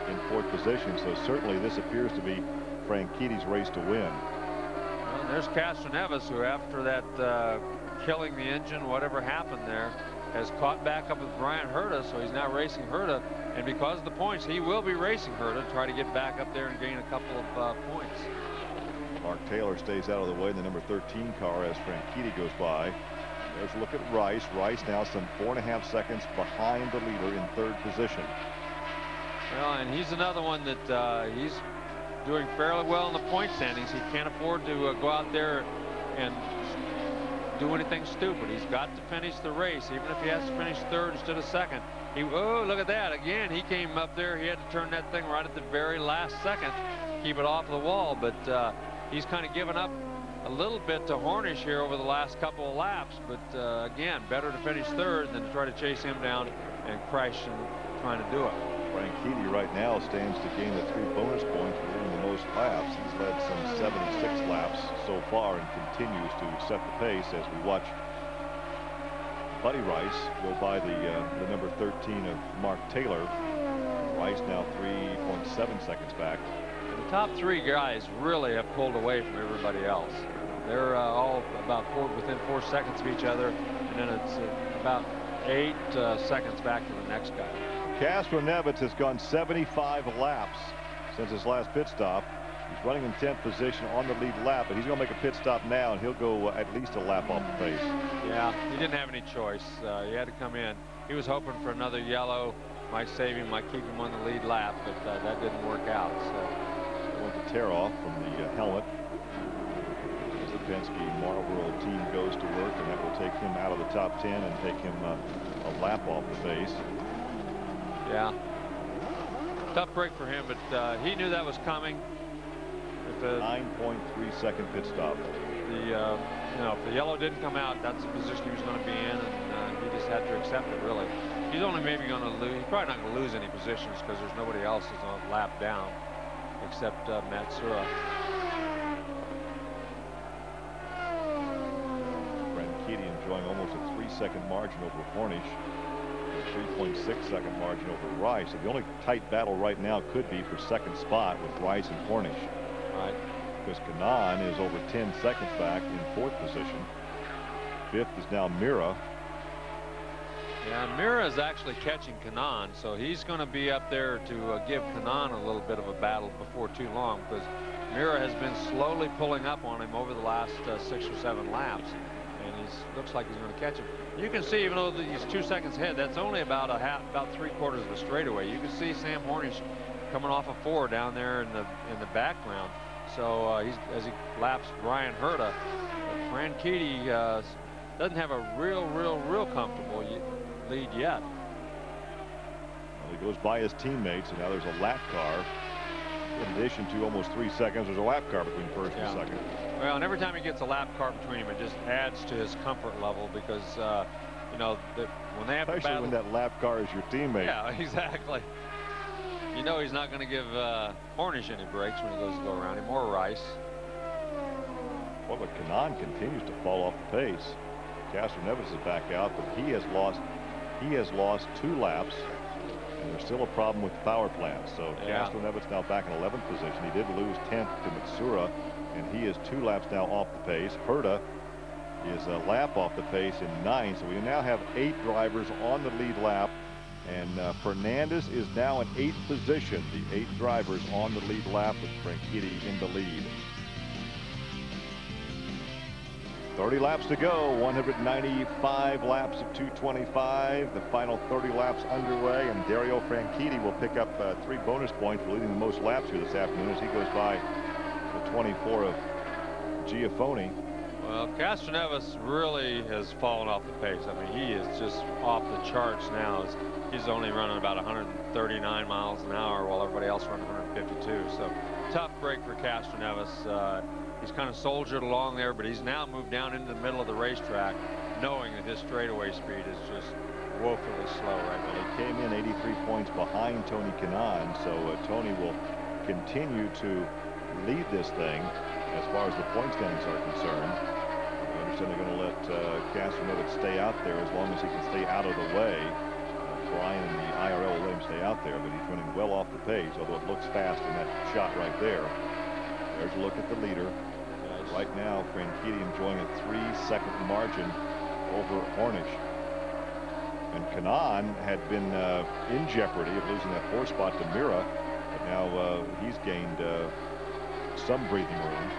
in 4th position. So certainly this appears to be Franchitti's race to win. Well, there's Castroneves, who after that killing the engine, whatever happened there, has caught back up with Brian Herta, so he's now racing Herta, and because of the points, he will be racing Herta to try to get back up there and gain a couple of points. Mark Taylor stays out of the way in the number 13 car as Franchitti goes by. There's a look at Rice. Rice now some 4.5 seconds behind the leader in 3rd position. Well, and he's another one that he's doing fairly well in the point standings. He can't afford to go out there and do anything stupid. He's got to finish the race, even if he has to finish 3rd instead of 2nd. Oh, look at that again. He came up there. He had to turn that thing right at the very last second, keep it off the wall. But he's kind of given up a little bit to Hornish here over the last couple of laps. But again, better to finish 3rd than to try to chase him down and crash and trying to do it. Franchitti right now stands to gain the 3 bonus points for winning the most laps. He's led some 76 laps so far and continues to set the pace as we watch Buddy Rice go by the number 13 of Mark Taylor. Rice now 3.7 seconds back. The top 3 guys really have pulled away from everybody else. They're all about within 4 seconds of each other, and then it's about 8 seconds back to the next guy. Castroneves has gone 75 laps since his last pit stop. He's running in 10th position on the lead lap, but he's going to make a pit stop now, and he'll go at least a lap off the pace. Yeah, he didn't have any choice. He had to come in. He was hoping for another yellow. Might save him, might keep him on the lead lap, but that didn't work out. So going to tear off from the helmet as the Penske Marlboro team goes to work, and that will take him out of the top 10 and take him a lap off the pace. Yeah, tough break for him, but he knew that was coming. 9.3 second pit stop. You know, if the yellow didn't come out, that's the position he was going to be in, and he just had to accept it. Really, he's only maybe going to lose. He's probably not going to lose any positions because there's nobody else who's on a lap down except Matsura. Franchitti enjoying almost a 3-second margin over Hornish, a 3.6-second margin over Rice. So the only tight battle right now could be for second spot with Rice and Hornish. Right. Because Kanaan is over 10 seconds back in 4th position. 5th is now Mira. Yeah, Mira is actually catching Kanaan, so he's going to be up there to give Kanaan a little bit of a battle before too long, because Mira has been slowly pulling up on him over the last 6 or 7 laps, and he looks like he's going to catch him. You can see, even though he's 2 seconds ahead, that's only about about 3/4 of a straightaway. You can see Sam Hornish coming off a 4 down there in the background. So as he laps Brian Herta, Franchitti doesn't have a real comfortable lead yet. Well, he goes by his teammates, and now there's a lap car. In addition to almost 3 seconds, there's a lap car between first and second. Well, and every time he gets a lap car between him, it just adds to his comfort level, because you know, when they have especially to battle, when that lap car is your teammate. Yeah, exactly. You know he's not going to give Hornish any breaks when he goes to go around him, or Rice. Well, but Kanaan continues to fall off the pace. Castroneves is back out, but he has lost 2 laps, and there's still a problem with the power plant. So Castroneves now back in 11th position. He did lose 10th to Matsura, and he is 2 laps now off the pace. Herta is a lap off the pace in 9th. So we now have 8 drivers on the lead lap, and Fernandez is now in 8th position. The 8 drivers on the lead lap with Franchitti in the lead. 30 laps to go, 195 laps of 225. The final 30 laps underway, and Dario Franchitti will pick up 3 bonus points for leading the most laps here this afternoon as he goes by the 24 of Giafoni. Well, Castroneves really has fallen off the pace. I mean, he is just off the charts now. He's only running about 139 miles an hour while everybody else running 152. So tough break for Castroneves. He's kind of soldiered along there, but he's now moved down into the middle of the racetrack, knowing that his straightaway speed is just woefully slow right now. He came in 83 points behind Tony Kanaan, so Tony will continue to lead this thing as far as the point standings are concerned. I understand they're going to let Castroneves stay out there as long as he can stay out of the way. Brian and the IRL will let him stay out there, but he's running well off the pace, although it looks fast in that shot right there. There's a look at the leader. Right now, Franchitti enjoying a 3-second margin over Hornish. And Kanaan had been in jeopardy of losing that 4 spot to Mira, but now he's gained some breathing room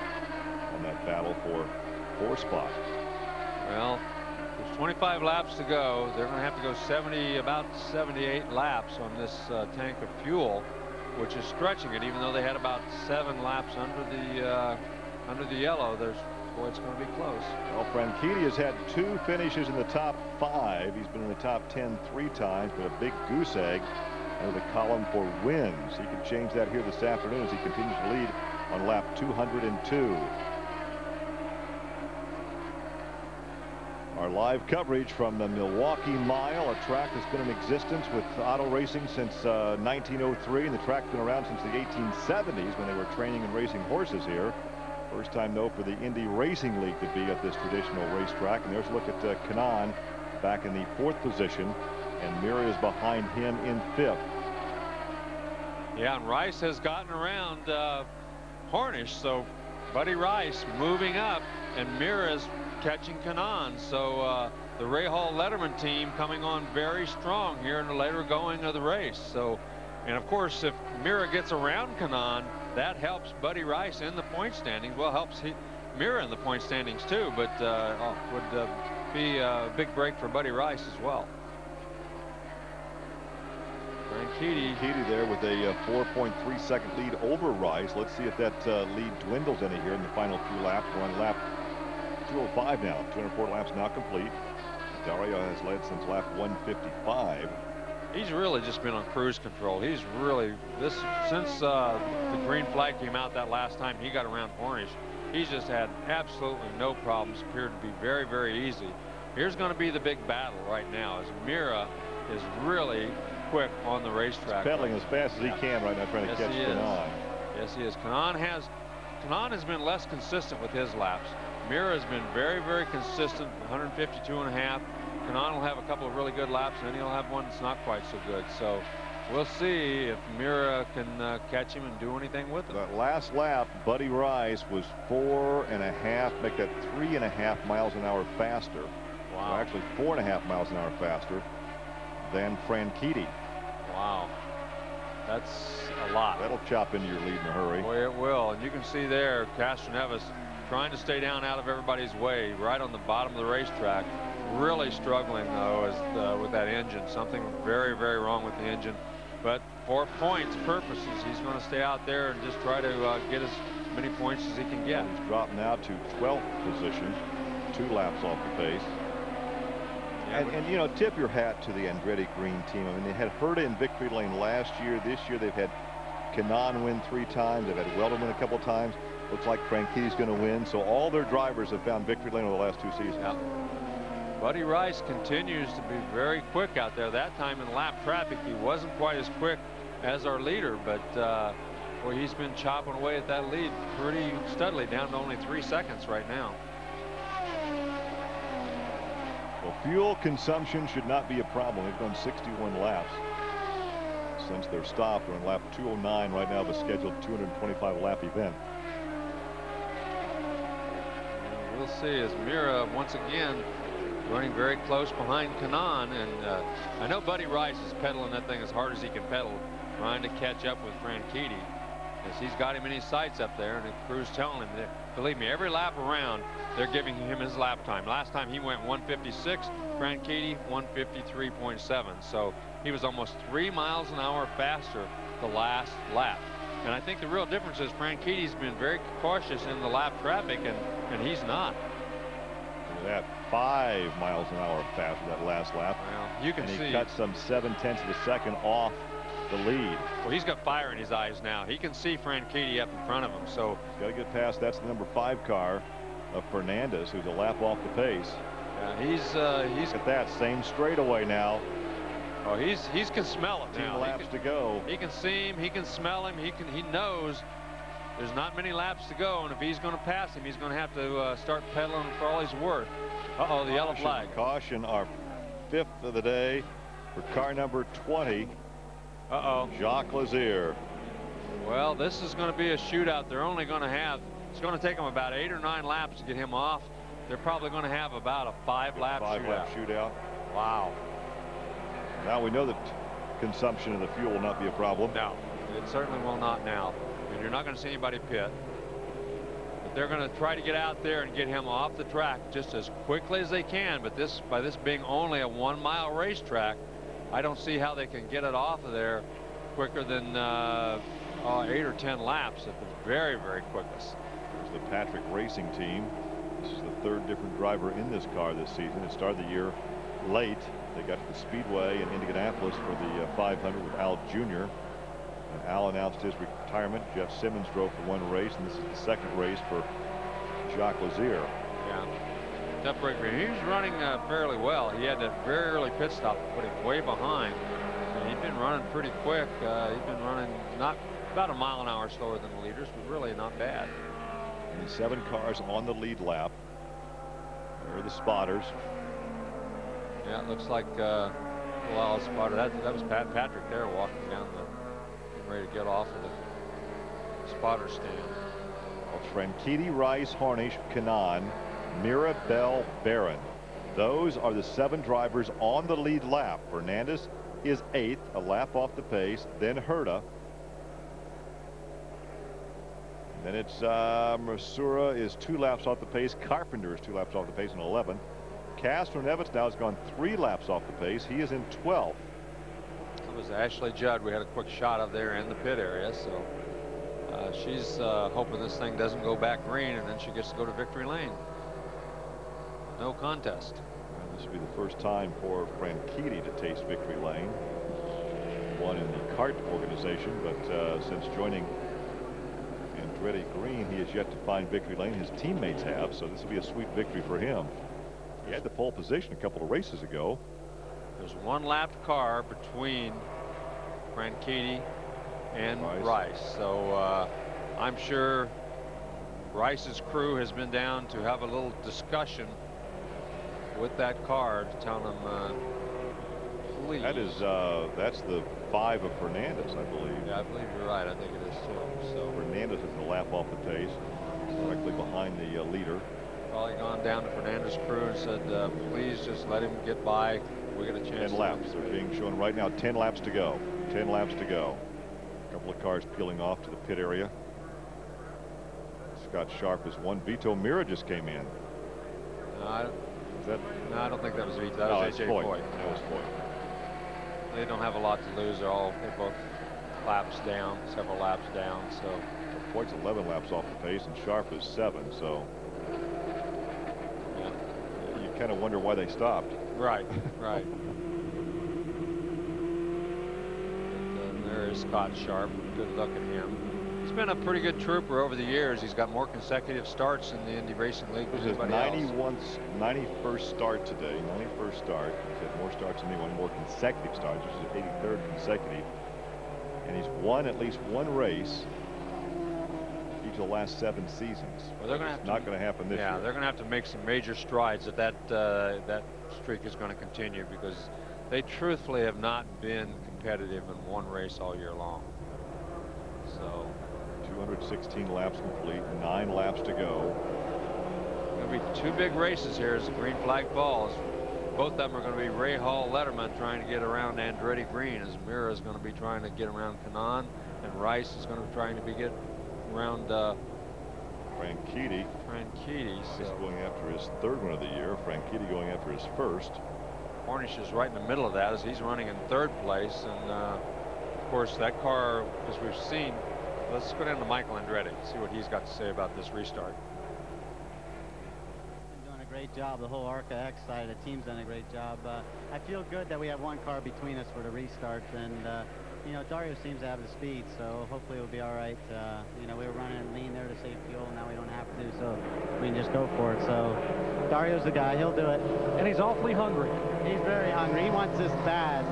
on that battle for 4 spot. Well, there's 25 laps to go. They're going to have to go about 78 laps on this tank of fuel, which is stretching it, even though they had about 7 laps under the yellow. Boy, it's going to be close. Well, Franchitti has had 2 finishes in the top 5. He's been in the top 10 3 times, but a big goose egg under the column for wins. He could change that here this afternoon as he continues to lead on lap 202. Our live coverage from the Milwaukee Mile, a track that's been in existence with auto racing since 1903, and the track's been around since the 1870s when they were training and racing horses here. First time, though, for the Indy Racing League to be at this traditional racetrack. And there's a look at Kanaan back in the 4th position, and Mira is behind him in 5th. Yeah, and Rice has gotten around Hornish, so Buddy Rice moving up, and Mira's catching Kanaan. So the Ray Hall Letterman team coming on very strong here in the later going of the race. So, and of course, if Mira gets around Kanaan, that helps Buddy Rice in the point standings. Well, helps Mira in the point standings too, but would be a big break for Buddy Rice as well. Keedy there with a 4.3 second lead over Rice. Let's see if that lead dwindles any here in the final few laps. We're on lap 205 now. 204 laps now complete. Dario has led since lap 155. He's really just been on cruise control. He's really since the green flag came out that last time he got around Hornish. He's just had absolutely no problems. Appeared to be very, very easy. Here's going to be the big battle right now, as Mira is really quick on the racetrack. He's pedaling as fast as he can right now, trying to catch Kanaan. Yes, he is. Kanaan has been less consistent with his laps. Mira has been very, very consistent. 152.5. Kanaan will have a couple of really good laps, and then he'll have one that's not quite so good. So we'll see if Mira can catch him and do anything with him. That last lap, Buddy Rice was 4.5, make that 3.5 miles an hour faster. Wow. Well, actually 4.5 miles an hour faster than Franchitti. Wow. That's a lot. That'll chop into your lead in a hurry. Boy, it will. And you can see there, Castroneves trying to stay down out of everybody's way, right on the bottom of the racetrack. Really struggling, though, with that engine. Something very, very wrong with the engine. But for points purposes, he's going to stay out there and just try to get as many points as he can get. He's dropped now to 12th position, 2 laps off the pace. Yeah, and you know, tip your hat to the Andretti Green team. I mean, they had Herta in victory lane last year. This year they've had Kanaan win 3 times. They've had Weldon win a couple times. Looks like Franchitti's going to win. So all their drivers have found victory lane over the last 2 seasons. Yeah. Buddy Rice continues to be very quick out there. That time in lap traffic, he wasn't quite as quick as our leader, but boy, he's been chopping away at that lead pretty steadily, down to only 3 seconds right now. Well, fuel consumption should not be a problem. They've done 61 laps since their stop. We're on lap 209 right now, the scheduled 225 lap event. We'll see as Mira once again running very close behind Kanaan, and I know Buddy Rice is pedaling that thing as hard as he can pedal, trying to catch up with Franchitti, as he's got him in his sights up there, and the crew's telling him that, believe me, every lap around they're giving him his lap time. Last time he went 156, Franchitti 153.7, so he was almost 3 miles an hour faster the last lap. And I think the real difference is Franchitti's been very cautious in the lap traffic, and he's not. That 5 miles an hour faster that last lap. Well, you can see he cut some 0.7 of a second off the lead. Well, he's got fire in his eyes now. He can see Franchitti up in front of him, so he's got to get past. That's the number 5 car of Fernandez, who's a lap off the pace. Yeah, he's at that same straightaway now. Oh, he can smell it now. 2 laps to go. He can see him. He can smell him. He knows there's not many laps to go, and if he's going to pass him, he's going to have to start pedaling for all he's worth. Uh-oh, the yellow flag. Caution, our 5th of the day for car number 20. Uh-oh. Jacques Lazier. Well, this is going to be a shootout. They're only going to have, it's going to take them about 8 or 9 laps to get him off. They're probably going to have about a 5-lap shootout. Wow. Now we know that consumption of the fuel will not be a problem. No, it certainly will not now. And you're not going to see anybody pit. But they're going to try to get out there and get him off the track just as quickly as they can. But by this being only a 1-mile racetrack, I don't see how they can get it off of there quicker than 8 or 10 laps at the very, very quickest. There's the Patrick Racing team. This is the 3rd different driver in this car this season. It started the year late. They got to the Speedway in Indianapolis for the 500 with Al Jr. And Al announced his retirement. Jeff Simmons drove for 1 race, and this is the 2nd race for Jacques Lazier. Yeah. Tough break. He was running fairly well. He had that very early pit stop to put him way behind. And he'd been running pretty quick. He'd been running not about a mile an hour slower than the leaders, but really not bad. And 7 cars on the lead lap. There are the spotters. Yeah, it looks like well, a spotter. That was Patrick there walking down getting ready to get off of the spotter stand. Well, Franchitti, Rice, Harnish, Kanaan, Mira, Bell, Barron. Those are the 7 drivers on the lead lap. Fernandez is 8th, a lap off the pace. Then Herta. Then it's Masura is 2 laps off the pace. Carpenter is 2 laps off the pace in 11th. Castroneves now has gone 3 laps off the pace. He is in 12th. That was Ashley Judd. We had a quick shot of there in the pit area. So she's hoping this thing doesn't go back green, and then she gets to go to victory lane. No contest. And this will be the first time for Franchitti to taste victory lane. One in the kart organization, but since joining Andretti Green, he has yet to find victory lane. His teammates have, so this will be a sweet victory for him. He had the pole position a couple of races ago. There's 1 lapped car between Franchitti and Rice. So I'm sure Rice's crew has been down to have a little discussion with that car to tell him please. That's the 5 of Fernandez, I believe. Yeah, I believe you're right. I think it is too. So Fernandez is a lap off the pace, directly behind the leader. Probably gone down to Fernandez's crew and said, please just let him get by. We get a chance. 10 laps. They're being shown right now. 10 laps to go. 10 laps to go. A couple of cars peeling off to the pit area. Scott Sharp is 1. Vito Mira just came in. No, I don't think that was Vito. That was AJ Foyt. That was Foyt. They don't have a lot to lose. They're both laps down, several laps down. So Foyt's 11 laps off the pace, and Sharp is 7. So yeah, you kind of wonder why they stopped. Right, right. And there is Scott Sharp. Good look at him. He's been a pretty good trooper over the years. He's got more consecutive starts in the Indy Racing League than anybody else. 91st start today. 91st start. He's had more starts than anyone, more consecutive starts, which is 83rd consecutive. And he's won at least 1 race each of the last 7 seasons. Well, they're not going to happen this year. Yeah, they're going to have to make some major strides if that streak is going to continue, because they truthfully have not been competitive in 1 race all year long. So 216 laps complete, 9 laps to go. Going to be 2 big races here as the green flag falls. Both of them are going to be Ray Hall Letterman trying to get around Andretti Green, as Mira is going to be trying to get around Kanaan, and Rice is going to be trying to get around Franchitti. So he's going after his 3rd one of the year. Franchitti going after his 1st. Harnish is right in the middle of that as he's running in 3rd place, and of course that car, as we've seen. Let's go down to Michael Andretti, see what he's got to say about this restart. Doing a great job. The whole ARCA X side of the team's done a great job. I feel good that we have 1 car between us for the restart, and you know, Dario seems to have the speed, so hopefully it'll be all right. You know, we were running lean there to save fuel, now we don't have to, so we can just go for it. So Dario's the guy, he'll do it. And he's awfully hungry. He's very hungry. He wants this bad.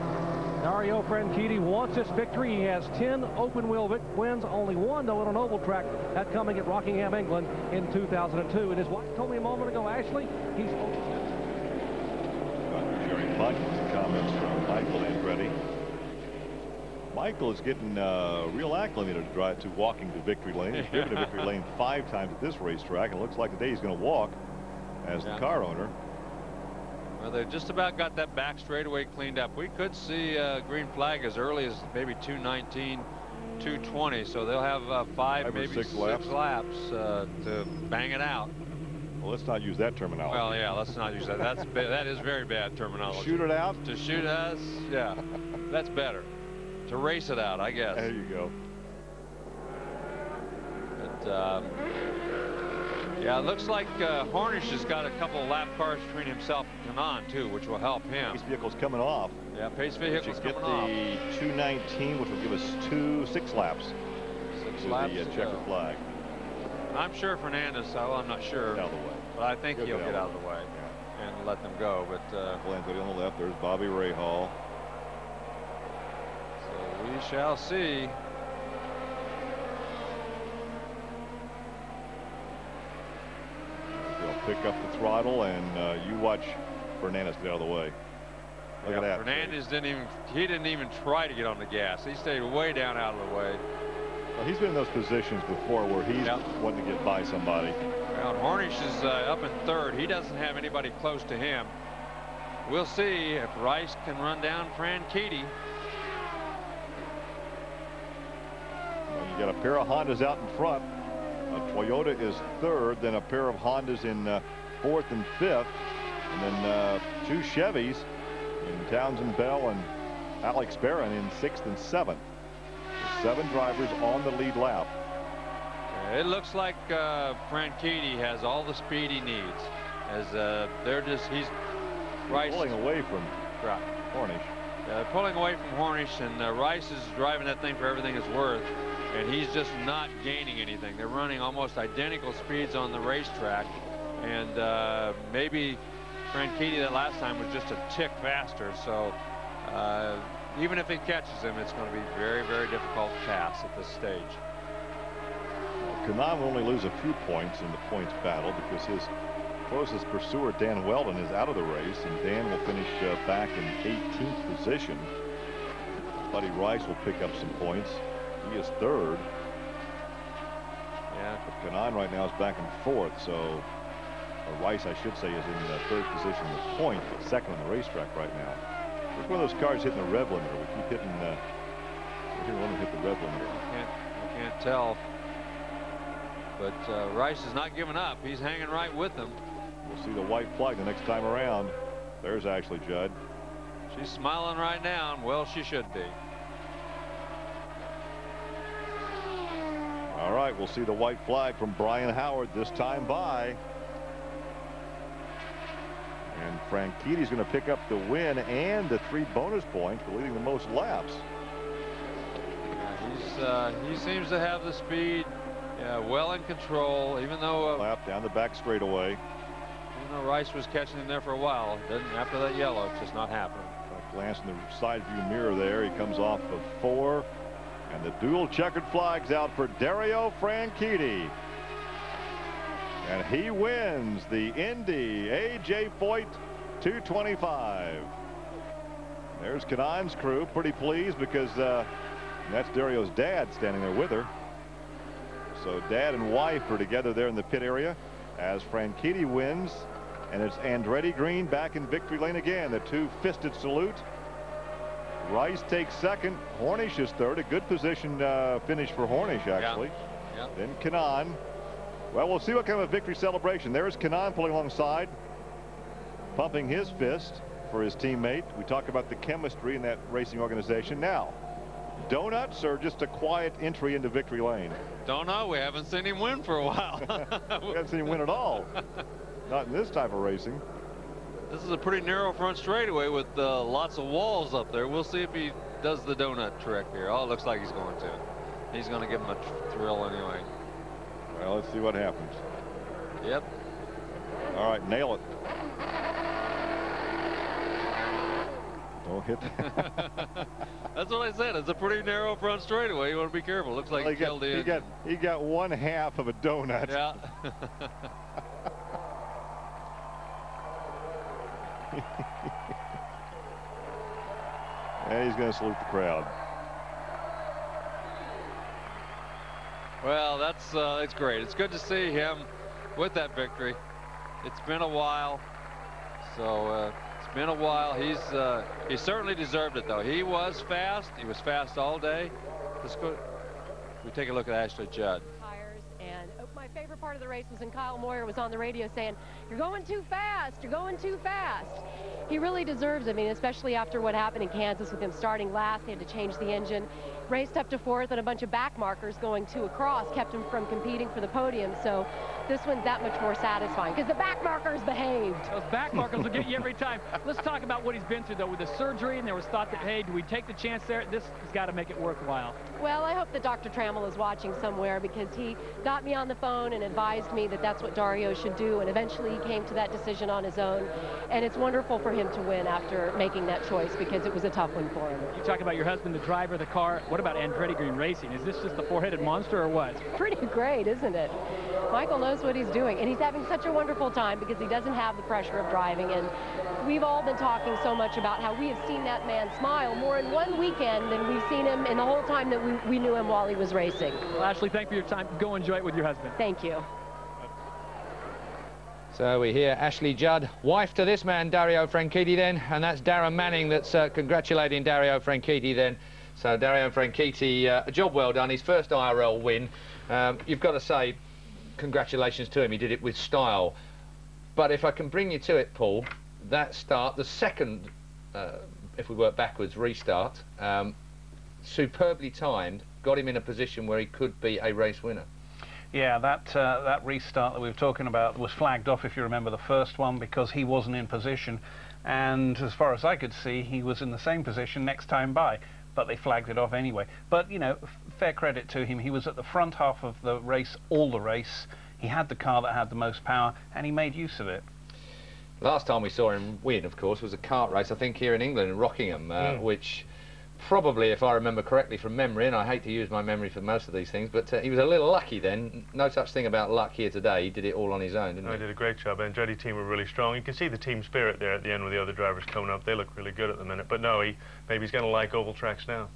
Dario Franchitti wants this victory. He has 10 open wheel wins, only 1 though at an oval track. That coming at Rockingham, England in 2002. And his wife told me a moment ago, Ashley, he's Jerry Buck, comments from Michael Andretti. Michael is getting real acclimated to walking to victory lane. He's driven to victory lane 5 times at this racetrack, and it looks like today he's going to walk as the car owner. Well, they've just about got that back straightaway cleaned up. We could see green flag as early as maybe 219, 220. So they'll have 5 maybe 6 laps to bang it out. Well, let's not use that terminology. Well, yeah, let's not use that. That is very bad terminology. Shoot it out? To shoot us, yeah, that's better. To race it out, I guess. There you go. But yeah, it looks like Harnish has got a couple of lap cars between himself and Kanaan too, which will help him. Pace vehicle's coming off. Yeah, pace vehicle's coming off. Get the 219, which will give us 6 laps. 6 to laps the checker flag. I'm sure Fernandez. Well, I'm not sure. Out of the way. But I think he'll get out of the way and let them go. But Lanzetti on the left. There's Bobby Rahal. So we shall see. They'll pick up the throttle, and you watch Fernandez get out of the way. Look at that. Fernandez didn't even try to get on the gas. He stayed way down out of the way. Well, he's been in those positions before where he's wanting to get by somebody. Well, Hornish is up in third. He doesn't have anybody close to him. We'll see if Rice can run down Franchitti. Well, you got a pair of Hondas out in front. Toyota is third, then a pair of Hondas in fourth and fifth, and then two Chevys in Townsend Bell and Alex Barron in sixth and seventh. 7 drivers on the lead lap. It looks like Franchitti has all the speed he needs, as he's Rice pulling away from Hornish. They're pulling away from Hornish, and Rice is driving that thing for everything it's worth, and he's just not gaining anything. They're running almost identical speeds on the racetrack, and maybe Franchitti that last time was just a tick faster. So even if he catches him, it's going to be very, very difficult to pass at this stage. Kanaan will only lose a few points in the points battle because his closest pursuer, Dan Weldon, is out of the race, and Dan will finish back in 18th position. Buddy Rice will pick up some points. He is third. Yeah. But Kanaan right now is back in fourth, so Rice, I should say, is in third position with points, but second on the racetrack right now. It's one of those cars hitting the rev limiter. We keep hitting one hit the rev limiter. I can't tell. But Rice is not giving up. He's hanging right with them. We'll see the white flag the next time around. There's Ashley Judd. She's smiling right now, and well, she should be. All right, we'll see the white flag from Brian Howard this time by. And Franchitti's going to pick up the win and the 3 bonus points for leading the most laps. He seems to have the speed well in control, even though lap down the back straightaway. Even though Rice was catching him there for a while, after that yellow, it's just not happening. Glance in the side view mirror there. He comes off of 4, and the dual checkered flags out for Dario Franchitti. And he wins the Indy A.J. Foyt 225. There's Kanaan's crew, pretty pleased because that's Dario's dad standing there with her. So dad and wife are together there in the pit area as Franchitti wins, and it's Andretti Green back in victory lane again. The 2-fisted salute. Rice takes second. Hornish is third. A good position finish for Hornish, actually. Yeah. Then Kanaan. Well, we'll see what kind of a victory celebration. There's Kanaan pulling alongside, pumping his fist for his teammate. We talk about the chemistry in that racing organization. Now, donuts or just a quiet entry into victory lane? Don't know. We haven't seen him win for a while. We haven't seen him win at all. Not in this type of racing. This is a pretty narrow front straightaway with lots of walls up there. We'll see if he does the donut trick here. Oh, it looks like he's going to. He's going to give him a thrill anyway. Well, let's see what happens. Yep. All right, nail it. Don't hit that. That's what I said. It's a pretty narrow front straightaway. You want to be careful. Looks like he killed the engine. He got 1/2 of a donut. Yeah. And he's going to salute the crowd. Well, it's great. It's good to see him with that victory. It's been a while, so it's been a while. He certainly deserved it, though. He was fast. He was fast all day. Let's go. We take a look at Ashley Judd. And my favorite part of the race was when Kyle Moyer was on the radio saying, "You're going too fast. You're going too fast." He really deserves it. I mean, especially after what happened in Kansas with him starting last. They had to change the engine. Raced up to 4th, and a bunch of back markers going 2 across kept him from competing for the podium. So this one's that much more satisfying because the back markers behaved. Those back markers will get you every time. Let's talk about what he's been through, though, with the surgery, and there was thought that, hey, do we take the chance there? This has got to make it worthwhile. Well, I hope that Dr. Trammell is watching somewhere, because he got me on the phone and advised me that that's what Dario should do, and eventually he came to that decision on his own. And it's wonderful for him to win after making that choice, because it was a tough one for him. You talk about your husband, the driver of the car. What about Andretti Green Racing? Is this just the four-headed monster or what? Pretty great, isn't it? Michael knows what he's doing, and he's having such a wonderful time because he doesn't have the pressure of driving. And we've all been talking so much about how we have seen that man smile more in one weekend than we've seen him in the whole time that we knew him while he was racing. Well, Ashley, thank you for your time. Go enjoy it with your husband. Thank you. So we hear Ashley Judd, wife to this man, Dario Franchitti, then, and that's Darren Manning that's congratulating Dario Franchitti then. So Dario Franchitti, a job well done, his first IRL win. You've got to say, congratulations to him, he did it with style. But if I can bring you to it, Paul, that start, the second, if we work backwards, restart, superbly timed, got him in a position where he could be a race winner. Yeah, that restart that we were talking about was flagged off, if you remember the first one, because he wasn't in position, and as far as I could see, he was in the same position next time by, but they flagged it off anyway. But, you know, fair credit to him, he was at the front half of the race, all the race. He had the car that had the most power, and he made use of it. Last time we saw him win, of course, was a kart race, I think, here in England, in Rockingham, which probably, if I remember correctly from memory, and I hate to use my memory for most of these things, but he was a little lucky then. No such thing about luck here today. He did it all on his own, didn't he? He did a great job. Andretti team were really strong. You can see the team spirit there at the end with the other drivers coming up. They look really good at the minute. But no, maybe he's going to like oval tracks now.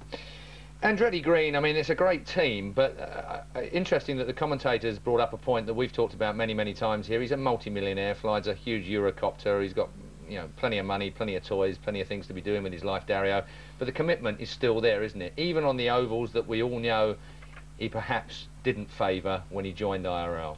Andretti Green, I mean, it's a great team, but interesting that the commentators brought up a point that we've talked about many, many times here. He's a multi-millionaire, flies a huge Eurocopter. He's got, you know, plenty of money, plenty of toys, plenty of things to be doing with his life, Dario. But the commitment is still there, isn't it? Even on the ovals that we all know he perhaps didn't favour when he joined IRL.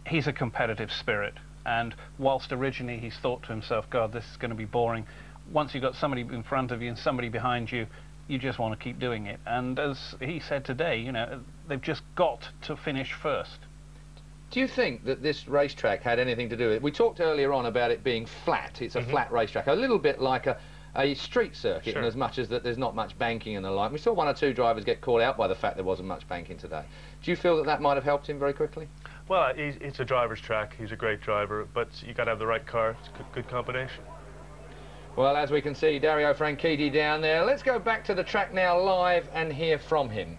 He's a competitive spirit, and whilst originally he's thought to himself, God, this is going to be boring, once you've got somebody in front of you and somebody behind you, you just want to keep doing it. And as he said today, you know, they've just got to finish first. Do you think that this racetrack had anything to do with it? We talked earlier on about it being flat. It's a flat racetrack, a little bit like a street circuit, in as much as that there's not much banking and the like. We saw one or two drivers get caught out by the fact there wasn't much banking today. Do you feel that that might have helped him very quickly? Well, it's a driver's track. He's a great driver, but you got to have the right car. It's a good combination. Well, as we can see, Dario Franchitti down there. Let's go back to the track now live and hear from him.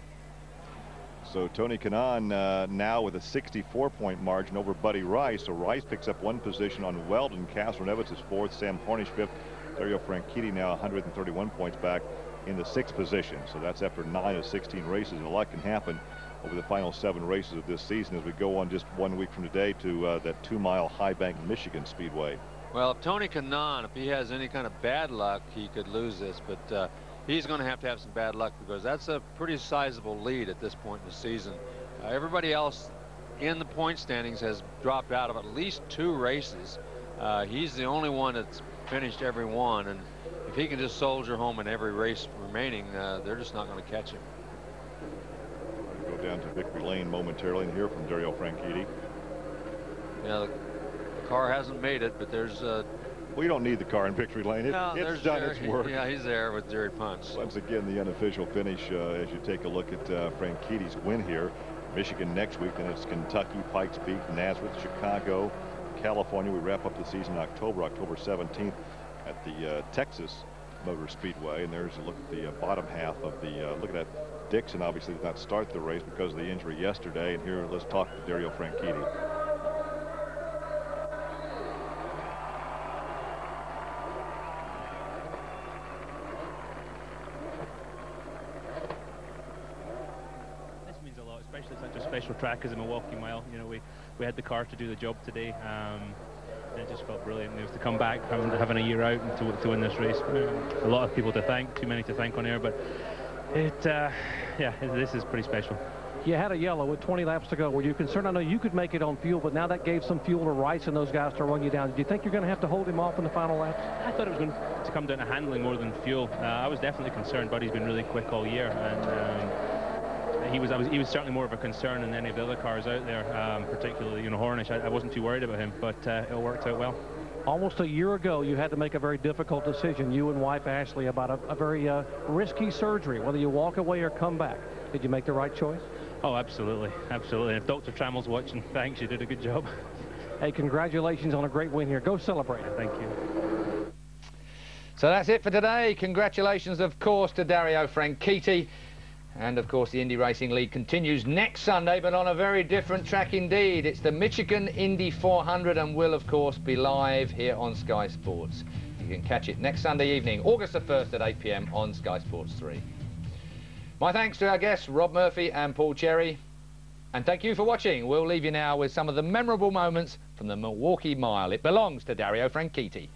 So Tony Kanaan now with a 64-point margin over Buddy Rice. So Rice picks up one position on Weldon. Castroneves is fourth. Sam Hornish fifth. Dario Franchitti now 131 points back in the sixth position. So that's after 9 of 16 races. And a lot can happen over the final 7 races of this season as we go on just 1 week from today to that 2-mile High Bank, Michigan Speedway. Well, if Tony Kanaan, if he has any kind of bad luck, he could lose this, but he's going to have some bad luck, because that's a pretty sizable lead at this point in the season. Everybody else in the point standings has dropped out of at least 2 races. He's the only one that's finished every one, and if he can just soldier home in every race remaining, they're just not going to catch him. We'll go down to Victory Lane momentarily and hear from Dario Franchitti. Yeah, the car hasn't made it, but there's well, you don't need the car in Victory Lane. It's done its work. Yeah, he's there with Jerry Punch. Once again, the unofficial finish as you take a look at Franchitti's win here. Michigan next week, then it's Kentucky, Pikes Peak, Nazareth, Chicago, California. We wrap up the season in October 17th at the Texas Motor Speedway. And there's a look at the bottom half of the look at that. Dixon obviously did not start the race because of the injury yesterday. And here, let's talk to Dario Franchitti. Special track as a Milwaukee Mile. You know, we had the car to do the job today. It just felt brilliant news to come back, having a year out and to win this race. A lot of people to thank, too many to thank on air, but this is pretty special. You had a yellow with 20 laps to go. Were you concerned? I know you could make it on fuel, but now that gave some fuel to Rice and those guys to run you down. Do you think you're going to have to hold him off in the final laps? I thought it was going to come down to handling more than fuel. I was definitely concerned, but he's been really quick all year, and he was certainly more of a concern than any of the other cars out there, particularly, you know, Hornish. I wasn't too worried about him, but it all worked out well. Almost a year ago, you had to make a very difficult decision, you and wife Ashley, about a very risky surgery, whether you walk away or come back. Did you make the right choice? Oh, absolutely, absolutely. And if Dr. Trammell's watching, thanks, you did a good job. Hey, congratulations on a great win here. Go celebrate it. Thank you. So that's it for today. Congratulations, of course, to Dario Franchitti. And, of course, the Indy Racing League continues next Sunday, but on a very different track indeed. It's the Michigan Indy 400 and will, of course, be live here on Sky Sports. You can catch it next Sunday evening, August the 1st at 8 p.m. on Sky Sports 3. My thanks to our guests, Rob Murphy and Paul Cherry. And thank you for watching. We'll leave you now with some of the memorable moments from the Milwaukee Mile. It belongs to Dario Franchitti.